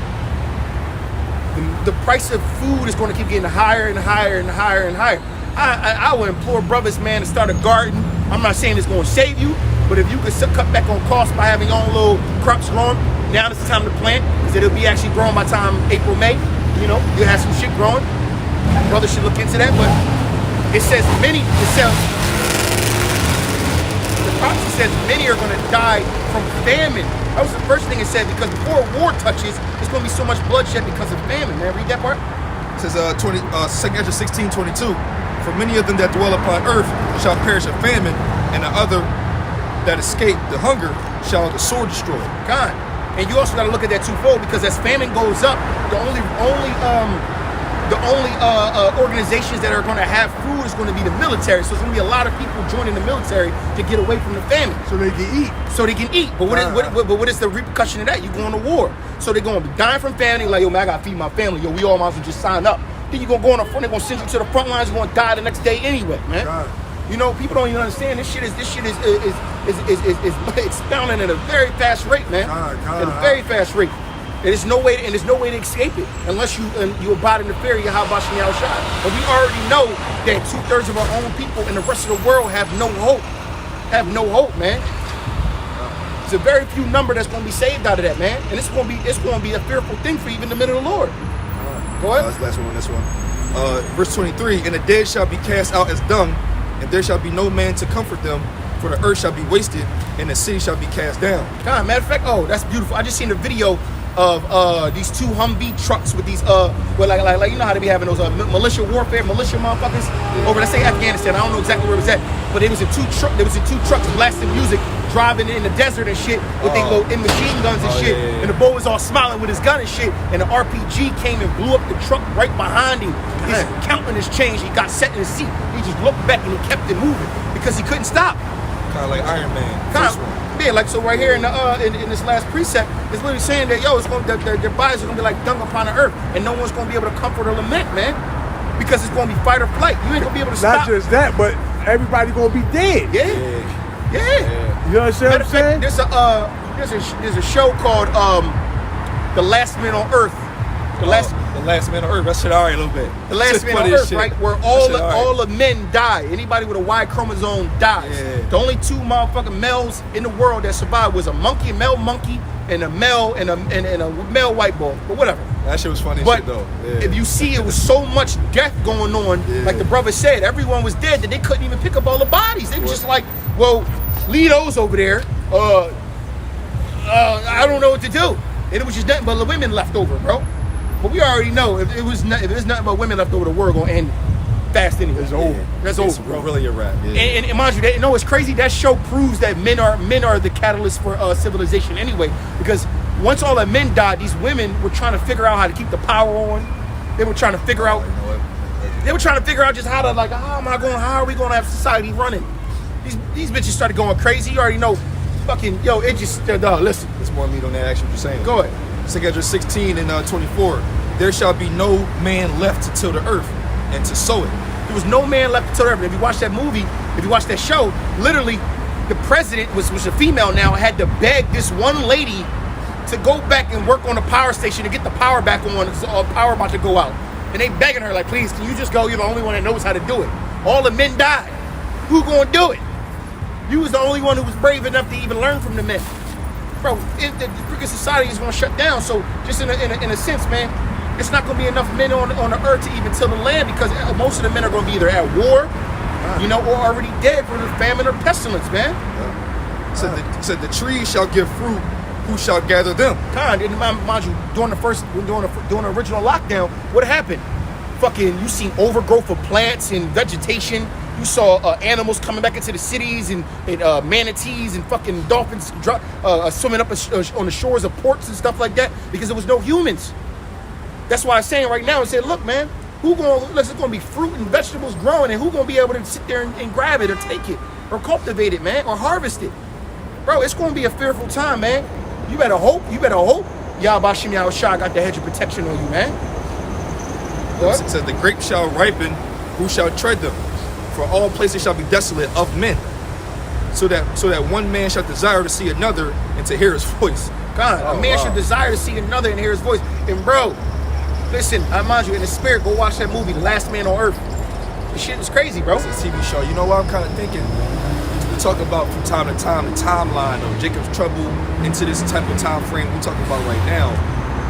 C: The price of food is going to keep getting higher and higher and higher and higher. I would implore brothers, man, to start a garden. I'm not saying it's going to save you, but if you could cut back on costs by having your own little crops growing, now is the time to plant, because it'll be actually growing by time April, May. You know, you'll have some shit growing. Brothers should look into that, but it says many, the prophecy says many are going to die from famine. That was the first thing it said, because before war touches, there's going to be so much bloodshed because of famine, man. Read that part.
B: It says 2 Ezra 16:22. For many of them that dwell upon earth shall perish of famine, and the other that escape the hunger shall the sword destroy.
C: God. And you also got to look at that twofold, because as famine goes up, the only organizations that are going to have food is going to be the military. So there's going to be a lot of people joining the military to get away from the famine.
A: So they can eat.
C: So they can eat. But what is the repercussion of that? You going to war. So they're going to be dying from famine. Like, yo, man, I got to feed my family. Yo, we all might as well just sign up. Then you're going to go on the front. They're going to send you to the front lines. You're going to die the next day anyway, man.
A: God.
C: You know, people don't even understand this shit is expounding at a very fast rate, man.
A: God.
C: At a very fast rate. There's no way to escape it unless you abide in the fear of Yahweh Shem Yahushua. But we already know that 2/3 of our own people and the rest of the world have no hope. Have no hope, man. It's a very few number that's going to be saved out of that, man. And it's going to be a fearful thing for even the men of the Lord. Go ahead.
B: Last one. Verse 23. And the dead shall be cast out as dung, and there shall be no man to comfort them, for the earth shall be wasted, and the city shall be cast down.
C: God, matter of fact, oh, that's beautiful. I just seen a video of these 2 Humvee trucks with these like you know how they be having those militia motherfuckers over, let's say, Afghanistan. I don't know exactly where it was at, but it was in 2 trucks blasting music, driving in the desert and shit with they little machine guns and shit.
B: Yeah.
C: And the boy was all smiling with his gun and shit, and the RPG came and blew up the truck right behind him. His countenance changed. He got set in his seat. He just looked back and he kept it moving because he couldn't stop.
B: Kind of like Iron Man.
C: Kind
B: First
C: of,
B: one.
C: Yeah, like so right here in the in this last precept, it's literally saying that it's going their bodies are gonna be like dung upon the earth, and no one's gonna be able to comfort or lament, man, because it's gonna be fight or flight. You ain't gonna be able to stop.
A: Not just that, but everybody gonna be dead.
C: Yeah.
A: You know what I'm saying?
C: There's a show called The Last Man on Earth. The last
B: Man on Earth. That shit alright a little bit.
C: The Last Man on Earth, right? Where all the men die. Anybody with a Y chromosome dies.
B: Yeah.
C: The only two motherfucking males in the world that survived was a male monkey, and a male and a male white boy. But whatever.
B: That shit was funny
C: But
B: shit though. Yeah.
C: if you see, it was so much death going on. Like the brother said, everyone was dead that they couldn't even pick up all the bodies. They was just like, well, leave those over there. I don't know what to do. And it was just nothing but the women left over, bro. But we already know if there's nothing but women left over, the world gonna end fast anyway.
A: It's over.
C: That's over, bro.
B: Really a wrap. Yeah.
C: And mind you, it's crazy. That show proves that men are the catalyst for civilization anyway. Because once all the men died, these women were trying to figure out how to keep the power on. They were trying to figure out. They were trying to figure out just how are we going to have society running? These bitches started going crazy. You already know. Fucking it just listen.
B: There's more meat on that. Actually, what you're saying.
C: Go ahead.
B: Second 16 and 24. There shall be no man left to till the earth and to sow it.
C: There was no man left to till the earth. If you watch that movie, if you watch that show, literally, the president was a female now, had to beg this one lady to go back and work on the power station to get the power back on. Power about to go out, and they begging her like, please, can you just go? You're the only one that knows how to do it. All the men died. Who gonna do it? You was the only one who was brave enough to even learn from the men. Bro, the freaking society is gonna shut down. So just in a sense, man, it's not gonna be enough men on the earth to even till the land, because most of the men are gonna be either at war, or already dead from the famine or pestilence, man.
B: Said the trees shall give fruit. Who shall gather them?
C: And mind you, during the original lockdown, what happened? Fucking, you seen overgrowth of plants and vegetation. You saw animals coming back into the cities, and manatees and fucking dolphins swimming up on the shores of ports and stuff like that, because there was no humans. That's why I'm saying right now, I said, look, man, there's gonna be fruit and vegetables growing, and who gonna be able to sit there and grab it or take it or cultivate it, man, or harvest it? Bro, it's gonna be a fearful time, man. You better hope. Yahweh Shem Yahushua got the hedge of protection on you, man. What?
B: It says the grapes shall ripen. Who shall tread them? For all places shall be desolate of men, so that one man shall desire to see another and to hear his voice.
C: A man should desire to see another and hear his voice. And bro, listen, I mind you, in the spirit, go watch that movie, The Last Man on Earth. This shit is crazy, bro.
B: It's a TV show. You know what I'm kind of thinking? We talk about from time to time the timeline of Jacob's trouble into this type of time frame we talking about right now.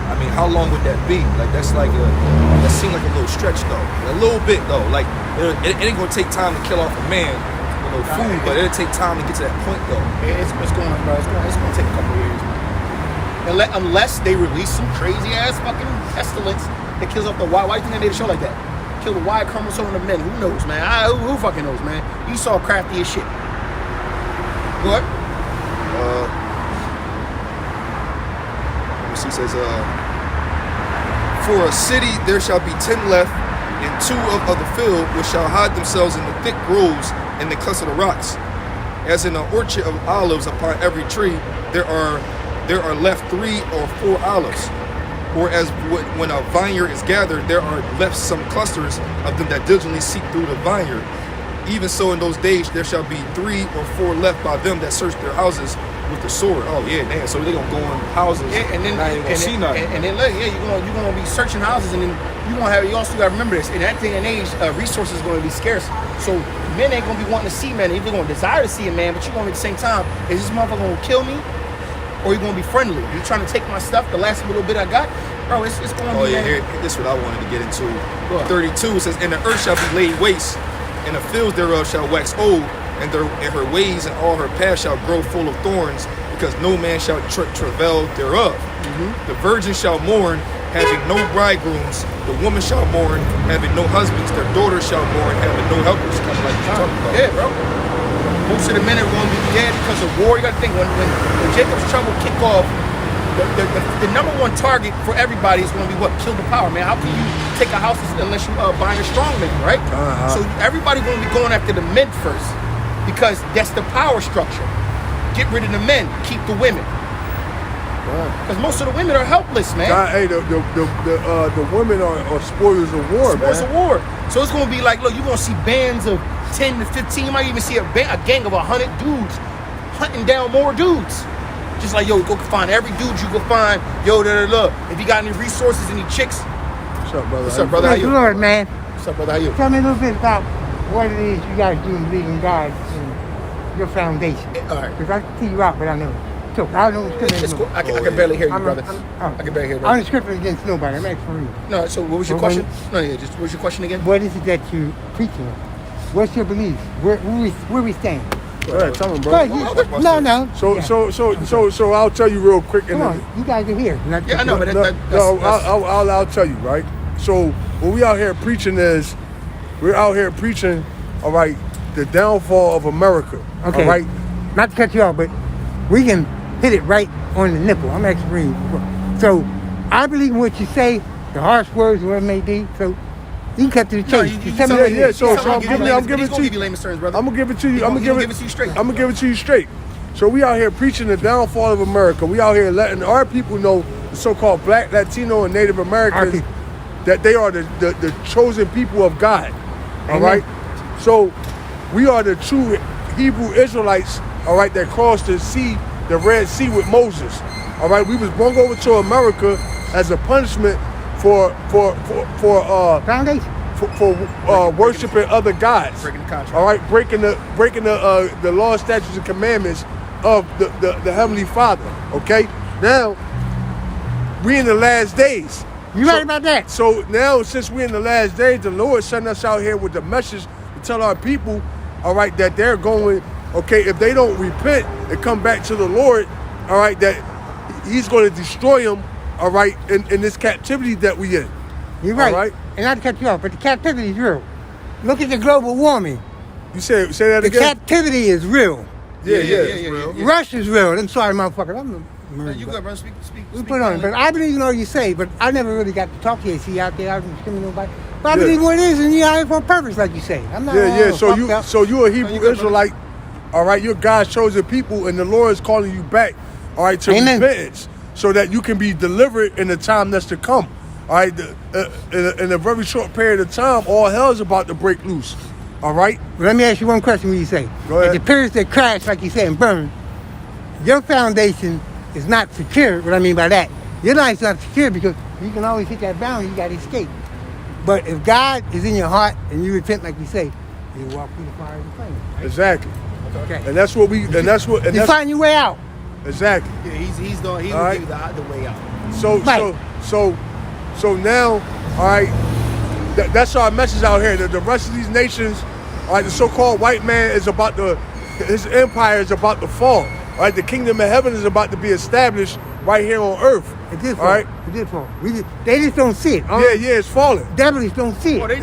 B: I mean, how long would that be? Like, that seems like a little stretch though. A little bit though. Like, it ain't gonna take time to kill off a man with no food, but it'll take time to get to that point though.
C: It's going, bro. It's gonna take a couple of years, man. Unless they release some crazy ass fucking pestilence that kills off the Y. Why do you think they made a show like that? Kill the Y chromosome of the men. Who knows, man? Who fucking knows, man? Esau crafty as shit. What?
B: He says, for a city there shall be 10 left, and 2 of the field which shall hide themselves in the thick groves and the cluster of rocks. As in an orchard of olives upon every tree, there are left 3 or 4 olives. Or as when a vineyard is gathered, there are left some clusters of them that diligently seek through the vineyard. Even so, in those days there shall be 3 or 4 left by them that search their houses with the sword. Oh yeah, damn. So they're gonna go in houses,
C: and then
B: not even gonna see nothing.
C: And then you're gonna be searching houses, and then you also gotta remember this. In that day and age, resources are gonna be scarce. So men ain't gonna be wanting to see man. They're gonna desire to see a man, but you're gonna at the same time, is this motherfucker gonna kill me, or you gonna be friendly? You trying to take my stuff, the last little bit I got, bro? It's gonna be.
B: Oh yeah, here, this is what I wanted to get into. 32 says, and the earth shall be laid waste, and the fields thereof shall wax old. And her ways and all her paths shall grow full of thorns, because no man shall travail thereof. The virgin shall mourn, having no bridegrooms. The woman shall mourn, having no husbands. Their daughters shall mourn, having no helpers. Kind of like you talking about.
C: Yeah, bro. Most of the men are going to be dead because of war. You got to think, when Jacob's trouble kick off, the number one target for everybody is going to be what? Kill the power, man. How can you take a house unless you bind a strong man, right? So everybody going to be going after the men first, because that's the power structure. get rid of the men, keep the women. Because most of the women are helpless, man.
A: God, hey, the women are spoilers of war,
C: Sports
A: man.
C: of war. So it's gonna be like, look, you're gonna see bands of 10 to 15. You might even see a gang of 100 dudes hunting down more dudes. Just like, yo, go find every dude you can find. Yo, if you got any resources, any chicks.
A: What's up, brother?
C: What's up, brother? How
D: Praise
C: you?
D: the Lord, man.
C: What's up, brother? How you?
D: Tell me a little bit about what it is you guys do in believing God and your foundation.
C: All right.
D: Because I can see you out, but I know. So I don't
C: It's cool. I can barely hear you, brother.
D: I
C: I can barely hear you.
D: I'm scripting against nobody. I'm asking for you.
C: No, so what was your
D: Well,
C: question? No, yeah, just what was your question again?
D: What is it that you're preaching? What's your belief? Where we stand?
A: Go ahead, tell him,
D: Go
A: bro.
D: ahead, no.
A: So,
D: Yeah.
A: so I'll tell you real quick.
D: Come on, you guys are here.
C: Yeah, I know, but
A: No,
C: that's
A: I'll tell you, right? So what we out here preaching is, we're out here preaching, all right, the downfall of America.
D: Okay.
A: All right.
D: Not to cut you off, but we can hit it right on the nipple. I'm asking for you. So I believe in what you say, the harsh words, whatever it may be. So you can cut to the
C: No,
D: chase.
C: you
D: Tell me
A: yeah,
D: what it
A: yeah,
D: is.
A: so
C: He's
A: I'm
C: gonna
A: giving
C: give
A: to
C: you
A: you.
C: layman's terms, brother.
A: I'm gonna give it to you.
C: He
A: I'm
C: gonna
A: gonna
C: give it to you straight.
A: I'm gonna give it to you straight. So we out here preaching the downfall of America. We out here letting our people know, the so-called Black, Latino, and Native
D: Our
A: Americans,
D: people.
A: that they are the chosen people of God. All
D: Amen.
A: right. So we are the true Hebrew Israelites. All right, that crossed the sea, the Red Sea with Moses. All right, we was brought over to America as a punishment for
D: Foundation.
A: worshiping other gods.
C: Breaking the contract.
A: All right, breaking the law, statutes, and commandments of the Heavenly Father. Okay, now we in the last days.
D: You right about that?
A: So now, since we're in the last days, the Lord sent us out here with the message to tell our people, all right, that they're going, okay, if they don't repent and come back to the Lord, all right, that He's going to destroy them, all right, in this captivity that we in.
D: You're right.
A: All right.
D: And not to cut you off, but the captivity is real. Look at the global warming.
A: You say that
D: The
A: again?
D: captivity is real.
A: Yeah.
C: Yeah.
D: Russia's real. I'm sorry, motherfucker. I'm
C: No, you good, brother. Speak.
D: we put on, but I believe in all you say, but I never really got to talk to you. See out there, I don't discriminate nobody. But I
A: Yeah.
D: believe what it is, and you out here for a purpose, like you say. I'm not.
A: Yeah.
D: fucked up.
A: So you a
C: you
A: Hebrew
C: good,
A: Israelite, all right? You're God's chosen people, and the Lord is calling you back, all right, to
D: Amen.
A: repentance, so that you can be delivered in the time that's to come. All right, in a very short period of time, all hell is about to break loose. All right.
D: Well, let me ask you one question. When you say,
A: Go ahead.
D: at the periods that crash, like you say, and burn, your foundation is not secure. What I mean by that, your life's not secure because you can always hit that boundary. You got to escape. But if God is in your heart and you repent, like you say, you'll walk through the fire and the flame.
A: Exactly.
D: Okay.
A: And that's what we. And that's what. And
D: You
A: that's
D: find your way out.
A: exactly.
C: Yeah, he
A: All
C: will
A: right.
C: give you the way out.
A: So
D: Right.
A: so now, all right. That's our message out here. The rest of these nations, all right. The so-called white man is about to. His empire is about to fall. All right. The kingdom of heaven is about to be established right here on earth.
D: It did
A: All
D: fall.
A: right.
D: It did fall. They just don't see it.
A: Yeah. It's falling.
D: Devilish don't see
C: Oh,
D: it.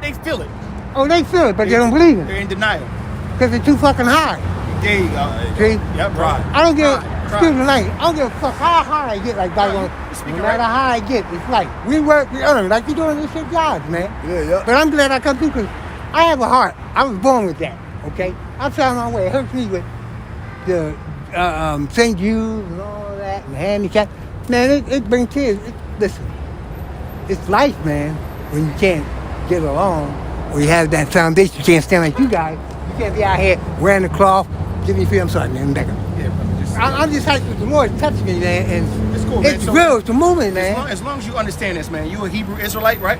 C: they feel it.
D: Oh, they feel it, but they don't believe it
C: They're in denial.
D: because they're too fucking high.
C: There you go.
D: See?
C: Yep, right.
D: I don't give,
C: Right,
D: excuse me, like, I don't give a fuck how high I get, like,
C: Right,
D: no
C: you speaking
D: matter
C: right.
D: how I get, it's like, we work, we earn, like you doing this shit jobs, man.
A: Yeah.
D: But I'm glad I come through because I have a heart. I was born with that, okay? I found my way. It hurts me with the St. Jude and all that and handicap. Man, it brings tears. Listen, it's life, man, when you can't get along or you have that foundation. You can't stand like you guys. You can't be out here wearing the cloth. Give me feel. I'm sorry, man. Back up.
C: Yeah, brother. Just,
D: I'm just happy the Lord touching me, man, and
C: It's cool, man.
D: it's
C: So-
D: real. It's a movement, man.
C: as long as you understand this, man, you a Hebrew Israelite, right?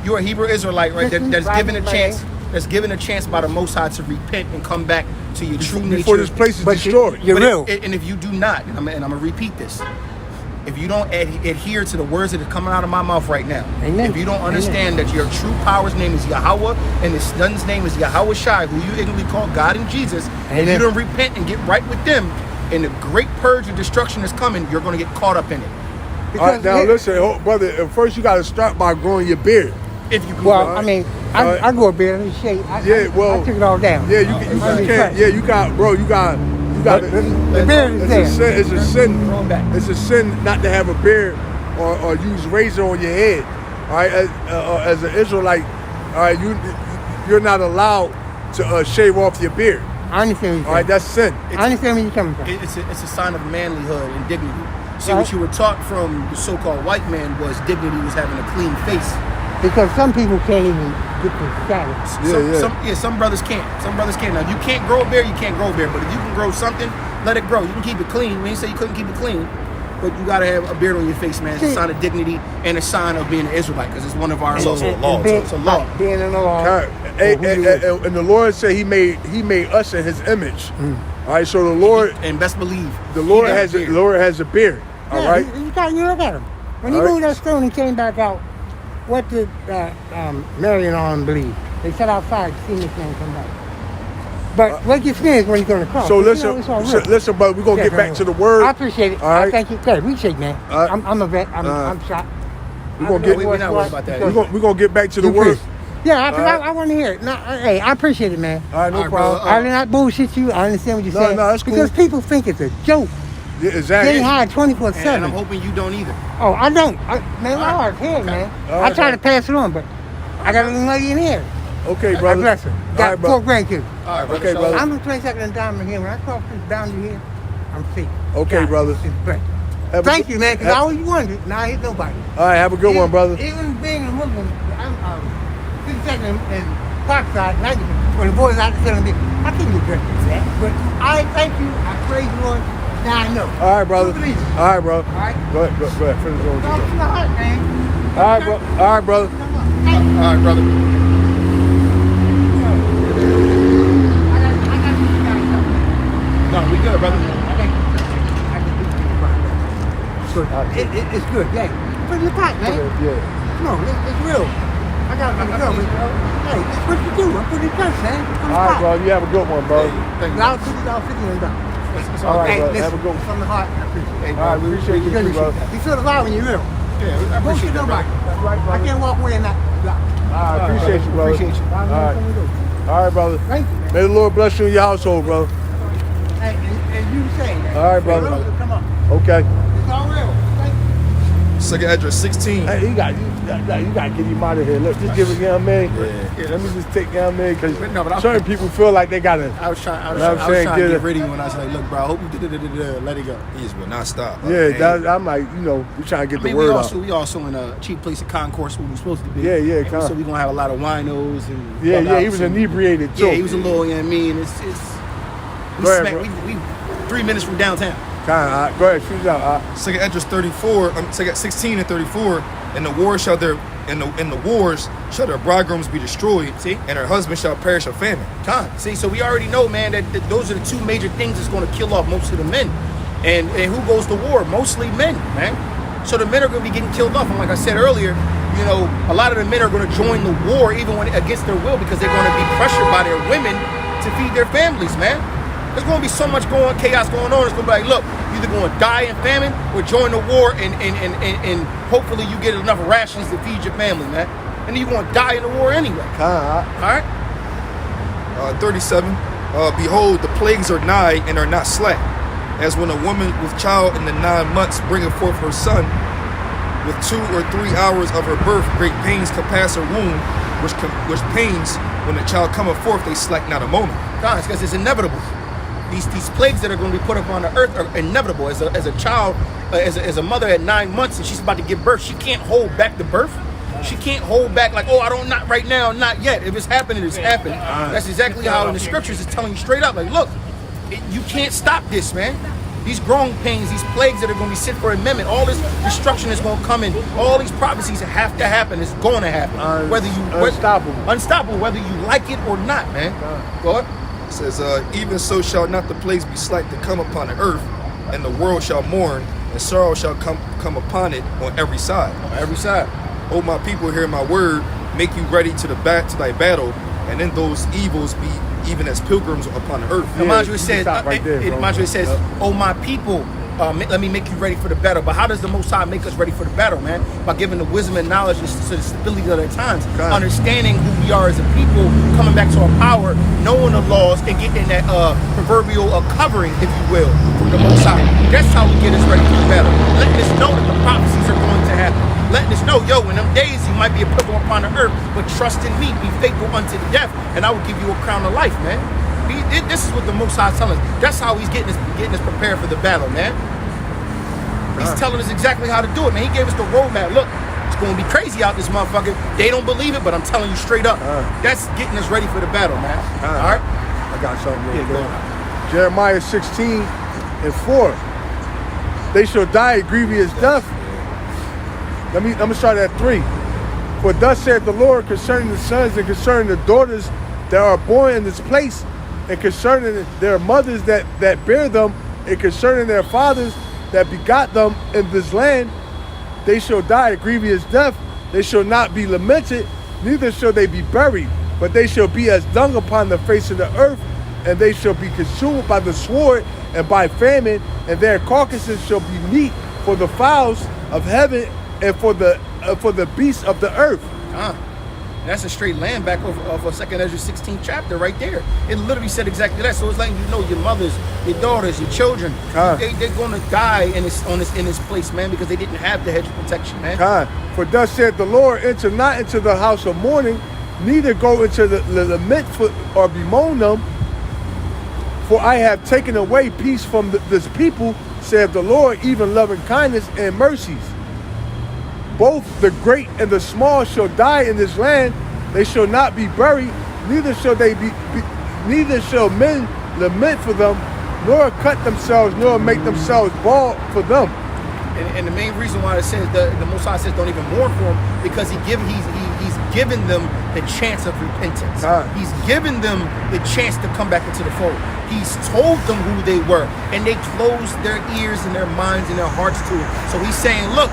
C: You're a Hebrew Israelite, right?
D: Christian,
C: That's
D: right,
C: given a
D: right.
C: chance. That's given a chance by the Most High to repent and come back to your true nature.
A: Before this place is
D: But
A: destroyed.
D: you're
C: But
D: real.
C: and if you do not, and I'm gonna repeat this, if you don't adhere to the words that are coming out of my mouth right now,
D: Amen.
C: if you don't understand that your true power's name is Yahweh and his son's name is Yahweh Shai, who you ignorantly call God and Jesus, if
D: Amen.
C: you don't repent and get right with them, and the great purge of destruction is coming, you're gonna get caught up in it.
A: All right, now
D: here-
A: listen, brother. First, you got to start by growing your beard.
C: If you
D: Well,
A: Alright.
D: I mean,
A: Alright.
D: I go a bit in the shade. I took it all down.
A: Yeah, you can't. Yeah, you got, bro. You got.
D: The beard is there.
A: It's a sin.
C: Throw it back.
A: It's a sin not to have a beard or use razor on your head. All right, as an Israelite, all right, you're not allowed to shave off your beard.
D: I understand.
A: All right, that's sin.
D: I understand where you're coming from.
C: It's a sign of manlyhood and dignity. See,
D: Right.
C: what you were taught from the so-called white man was dignity was having a clean face.
D: Because some people can't even get the status.
C: Some brothers can't. Some brothers can't. Now, if you can't grow a beard, you can't grow a beard. But if you can grow something, let it grow. You can keep it clean. We didn't say you couldn't keep it clean, but you gotta have a beard on your face, man. It's a sign of dignity and a sign of being an Israelite, because it's one of our laws. It's a law.
D: Being in the law.
A: And the Lord said He made us in His image. All right, so the Lord
C: And best believe
A: the Lord
C: he
A: has
C: got a beard.
A: the Lord has a beard. All
D: Yeah,
A: right.
D: You look at him. When he
A: All right.
D: moved that stone and came back out, what did Mary and all them believe? They sat outside to see this man come back. But what gets me is when he's going to cross.
A: So
D: You
A: listen,
D: know, it's all real.
A: listen, brother. We're gonna
D: Yeah,
A: get back
D: right.
A: to the word.
D: I appreciate it.
A: All right.
D: I thank you. Okay, we shake, man.
A: All right.
D: I'm a vet. I'm shot.
A: We're gonna
D: I
A: get.
D: know
C: We're
D: what's
C: not
D: what
C: worried about that.
D: because
A: We're gonna get back to the
D: you
A: word.
D: pissed. Yeah,
A: All right.
D: I want to hear it. No, hey, I appreciate it, man.
A: All right, no
C: All right,
A: problem.
C: brother.
D: I did not bullshit you. I understand what you're
A: No,
D: saying.
A: no, that's cool.
D: Because people think it's a joke.
A: Yeah,
D: They
A: exactly.
D: hide 24/7.
C: And I'm hoping you don't either.
D: Oh, I don't. Man, my heart's head, man.
A: All
D: I
A: right,
D: try
A: man.
D: to pass it on, but I got a little lady in here.
A: Okay,
D: I
A: brother.
D: bless her.
A: All
D: Got
A: right,
D: 4
A: brother.
D: grandkids.
C: All right, brother.
A: Okay,
C: So-
A: brother.
D: I'm a 22nd and diamond here. When I cross this boundary here, I'm safe.
A: Okay,
D: God,
A: brother.
D: it's blessed.
A: Have a
D: Thank
A: good-
D: you, man, because I always wondered, and I hit nobody.
A: All right, have a good one, brother.
D: Even being a Muslim, I'm 52nd and Parkside, 90, when the boys out there telling me, I can't get dressed for that. But I thank you. I praise the Lord. Now I know.
A: All right, brother.
D: You believe it.
A: All right, bro.
D: All right?
A: Go ahead. Finish what
D: Talk
A: you're
D: to the heart, man.
A: doing. All right, bro. All right, brother.
D: Come on. Hey,
C: All right, brother.
D: I got you guys up.
C: No, we good, brother.
D: It's good, yeah. Put it in the pot, man.
A: Yeah.
D: Come on, it's real. I got to go. Hey, it's what you do. I put it in church, man. Put it in the
A: All right,
D: pot.
A: bro. You have a good one, bro.
C: Thank you.
D: Y'all $50 and done.
A: All right,
D: Hey,
A: brother.
D: listen,
A: Have a good one.
D: from the heart, I appreciate it.
C: Hey,
A: All right, we appreciate you too, bro.
D: You feel the vibe when you're real.
C: Yeah, I
D: Don't
C: appreciate
D: shoot
C: that,
D: nobody.
C: brother.
A: That's right,
D: I
A: brother.
D: can't walk away and not drop.
A: All right, appreciate you, brother.
C: Appreciate you.
A: All right. All right, brother.
D: Thank you, man.
A: May the Lord bless you and your household, bro.
D: Hey, and you say that.
A: All right, brother.
D: Come on.
A: Okay.
D: It's all real. Thank you.
B: Second address 16.
A: Hey, you got to get him out of here. Look, just give it young man. Yeah, let me just take young man because
C: No, but I'm-
A: certain people feel like they gotta.
C: I was trying
A: Know what I'm saying?
C: to
A: Get
C: get
A: it.
C: rid of you when I was like, look, bro, I hope you let it go.
B: He just will not stop.
A: Yeah,
B: Hey,
A: I'm like, we trying to get
C: I mean,
A: the word out.
C: we also in a cheap place of concourse where we're supposed to be.
A: Yeah, yeah,
C: And
A: con-
C: so we're gonna have a lot of winos and
A: Yeah,
C: bug
A: yeah, he
C: outs
A: was
C: and-
A: inebriated too.
C: Yeah, he was a little, you know what I mean? It's we
A: Go ahead,
C: smack,
A: bro.
C: we 3 minutes from downtown.
A: Go ahead, shoot it out.
B: Second address 34. Second 16 and 34. In the wars shall their bridegrooms be destroyed.
C: See?
B: And her husband shall perish of famine.
C: See, so we already know, man, that those are the 2 major things that's going to kill off most of the men. And who goes to war? Mostly men, man. So the men are going to be getting killed off. And like I said earlier, a lot of the men are going to join the war even when against their will because they're going to be pressured by their women to feed their families, man. There's going to be so much chaos going on. It's going to be like, look, you're either going to die in famine or join the war and hopefully you get enough rations to feed your family, man. And then you're going to die in the war anyway. All right?
B: 37. Behold, the plagues are nigh and are not slack. As when a woman with child in the 9 months bringeth forth her son, with 2 or 3 hours of her birth, great pains compass her womb, which pains, when the child cometh forth, they slack not a moment.
C: Guys, because it's inevitable. These plagues that are going to be put upon the earth are inevitable. As a child, as a mother at 9 months and she's about to give birth, she can't hold back the birth. She can't hold back like, not right now, not yet. If it's happening, it's happening. That's exactly how in the scriptures it's telling you straight up, like, look, you can't stop this, man. These growing pains, these plagues that are going to be sent for amendment, all this destruction is going to come in. All these prophecies have to happen. It's going to happen. Unstoppable, whether you like it or not, man. Go ahead.
B: It says, even so shall not the plagues be slack to come upon the earth, and the world shall mourn, and sorrow shall come upon it on every side.
C: On every side.
B: O my people, hear my word, make you ready to thy battle, and then those evils be even as pilgrims upon the earth.
A: Yeah,
C: Mantra
A: you
C: says,
A: stop right there, bro.
C: Mantra says, oh my people, let me make you ready for the battle. But how does the Most High make us ready for the battle, man? By giving the wisdom and knowledge and the stability of their times.
A: God.
C: Understanding who we are as a people, coming back to our power, knowing the laws, and getting that proverbial covering, if you will, from the Most High. That's how we get us ready for the battle. Letting us know that the prophecies are going to happen. Letting us know, in them days you might be a pilgrim upon the earth, but trust in me, be faithful unto the death, and I will give you a crown of life, man. This is what the Most High is telling us. That's how he's getting us prepared for the battle, man. He's telling us exactly how to do it, man. He gave us the roadmap. Look, it's going to be crazy out this motherfucker. They don't believe it, but I'm telling you straight up. That's getting us ready for the battle, man. All right?
A: I got something real
C: Yeah, go
A: quick.
C: on.
A: Jeremiah 16:4. They shall die a grievous death. I'm gonna start at 3. For thus saith the Lord concerning the sons and concerning the daughters that are born in this place, and concerning their mothers that bear them, and concerning their fathers that begot them in this land, they shall die a grievous death. They shall not be lamented, neither shall they be buried, but they shall be as dung upon the face of the earth, and they shall be consumed by the sword and by famine, and their carcasses shall be meat for the fowls of heaven and for the beasts of the earth.
C: That's a straight land back of 2nd Ezra 16th chapter right there. It literally said exactly that. So it's like, you know, your mothers, your daughters, your children, they're going to die in this place, man, because they didn't have the hedge of protection, man.
A: For thus said the Lord, enter not into the house of mourning, neither go into the lament or bemoan them, for I have taken away peace from this people, saith the Lord, even loving kindness and mercies. Both the great and the small shall die in this land. They shall not be buried, neither shall neither shall men lament for them, nor cut themselves, nor make themselves bald for them.
C: And the main reason why it says the Most High says don't even mourn for them, because he's given them the chance of repentance. He's given them the chance to come back into the fold. He's told them who they were, and they closed their ears and their minds and their hearts to it. So he's saying, look,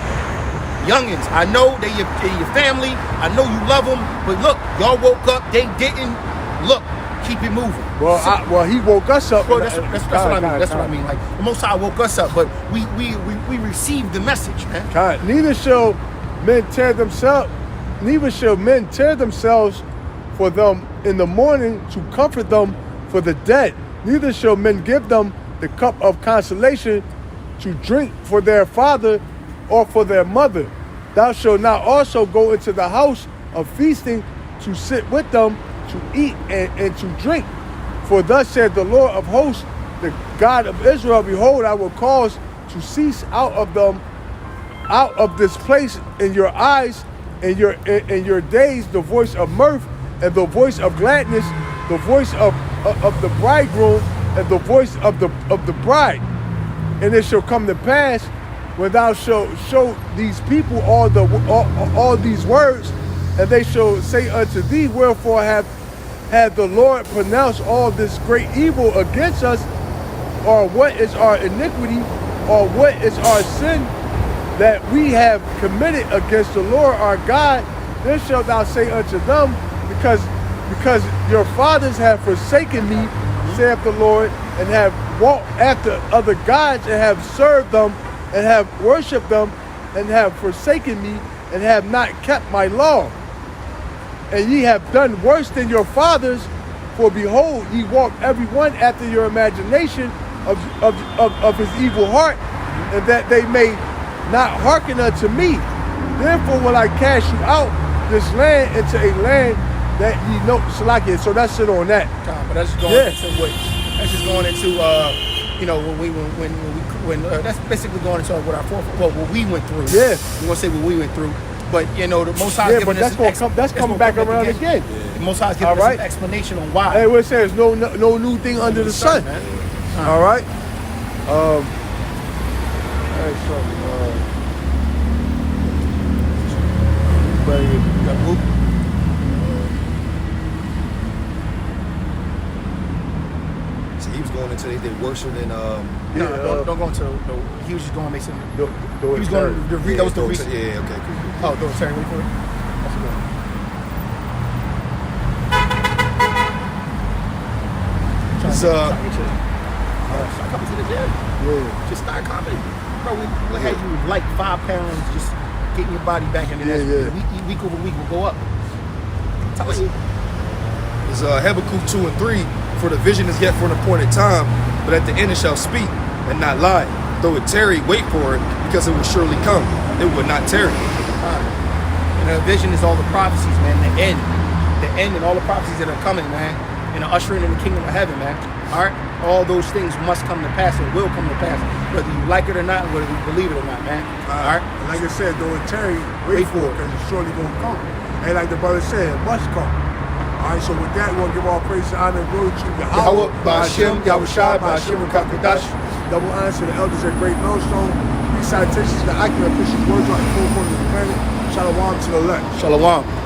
C: youngins, I know they're your family. I know you love them, but look, y'all woke up. They didn't. Look, keep it moving.
A: Well, he woke us up.
C: Well, that's what I mean. That's what I mean. Like the Most High woke us up, but we received the message, man.
A: Neither shall men tear themselves. Neither shall men tear themselves for them in the morning to comfort them for the dead. Neither shall men give them the cup of consolation to drink for their father or for their mother. Thou shalt not also go into the house of feasting to sit with them, to eat and to drink. For thus said the Lord of hosts, the God of Israel, behold, I will cause to cease out of this place in your eyes, in your days, the voice of mirth and the voice of gladness, the voice of the bridegroom and the voice of the bride. And it shall come to pass, when thou shalt show these people all these words, and they shall say unto thee, wherefore have the Lord pronounced all this great evil against us, or what is our iniquity, or what is our sin that we have committed against the Lord our God? Then shalt thou say unto them, because your fathers have forsaken me, saith the Lord, and have walked after other gods, and have served them, and have worshipped them, and have forsaken me, and have not kept my law. And ye have done worse than your fathers, for behold, ye walk every one after your imagination of his evil heart, and that they may not hearken unto me. Therefore will I cast you out this land into a land that ye know. Salakia. So that's it on that.
C: But that's just going into what? That's just going into you know, when that's basically going into what what we went through.
A: Yeah.
C: We want to say what we went through, but you know, the Most High.
A: Yeah, but that's coming back around again.
C: The Most High is giving us an explanation on why.
A: Hey, what it says, no new thing under the sun.
C: Man.
A: All right.
B: So he was going into they did worse than
C: Don't go into the. He was just going to make some. He was
A: Terry.
C: going to read. That was the reason.
B: Yeah, okay, cool.
C: Oh, don't Terry, wait for it. That's good.
B: It's
C: Start coming to the gym.
A: Yeah.
C: Just start coming. Bro, we had you like 5 pounds, just getting your body back in the week over week will go up. Tell us.
B: It's Habakkuk 2 and 3. For the vision is yet for an appointed time, but at the end it shall speak and not lie. Though it tarry, wait for it, because it will surely come. It will not tarry.
C: And the vision is all the prophecies, man. The end and all the prophecies that are coming, man. and the ushering in the kingdom of heaven, man. All right? All those things must come to pass and will come to pass, whether you like it or not, whether you believe it or not, man. All right?
A: And like I said, though it tarry, wait for it, because it's surely going to come. And like the brother said, it must come. All right, so with that, we'll give all praise and honor and glory to Yahweh,
C: Ba'ashem, Yahushai, Ba'ashem, Kakadash.
A: double honor to the elders at Great Millstone. These citations, the accurate official words are the four corners of the planet. Shalom to the left.
C: Shalom.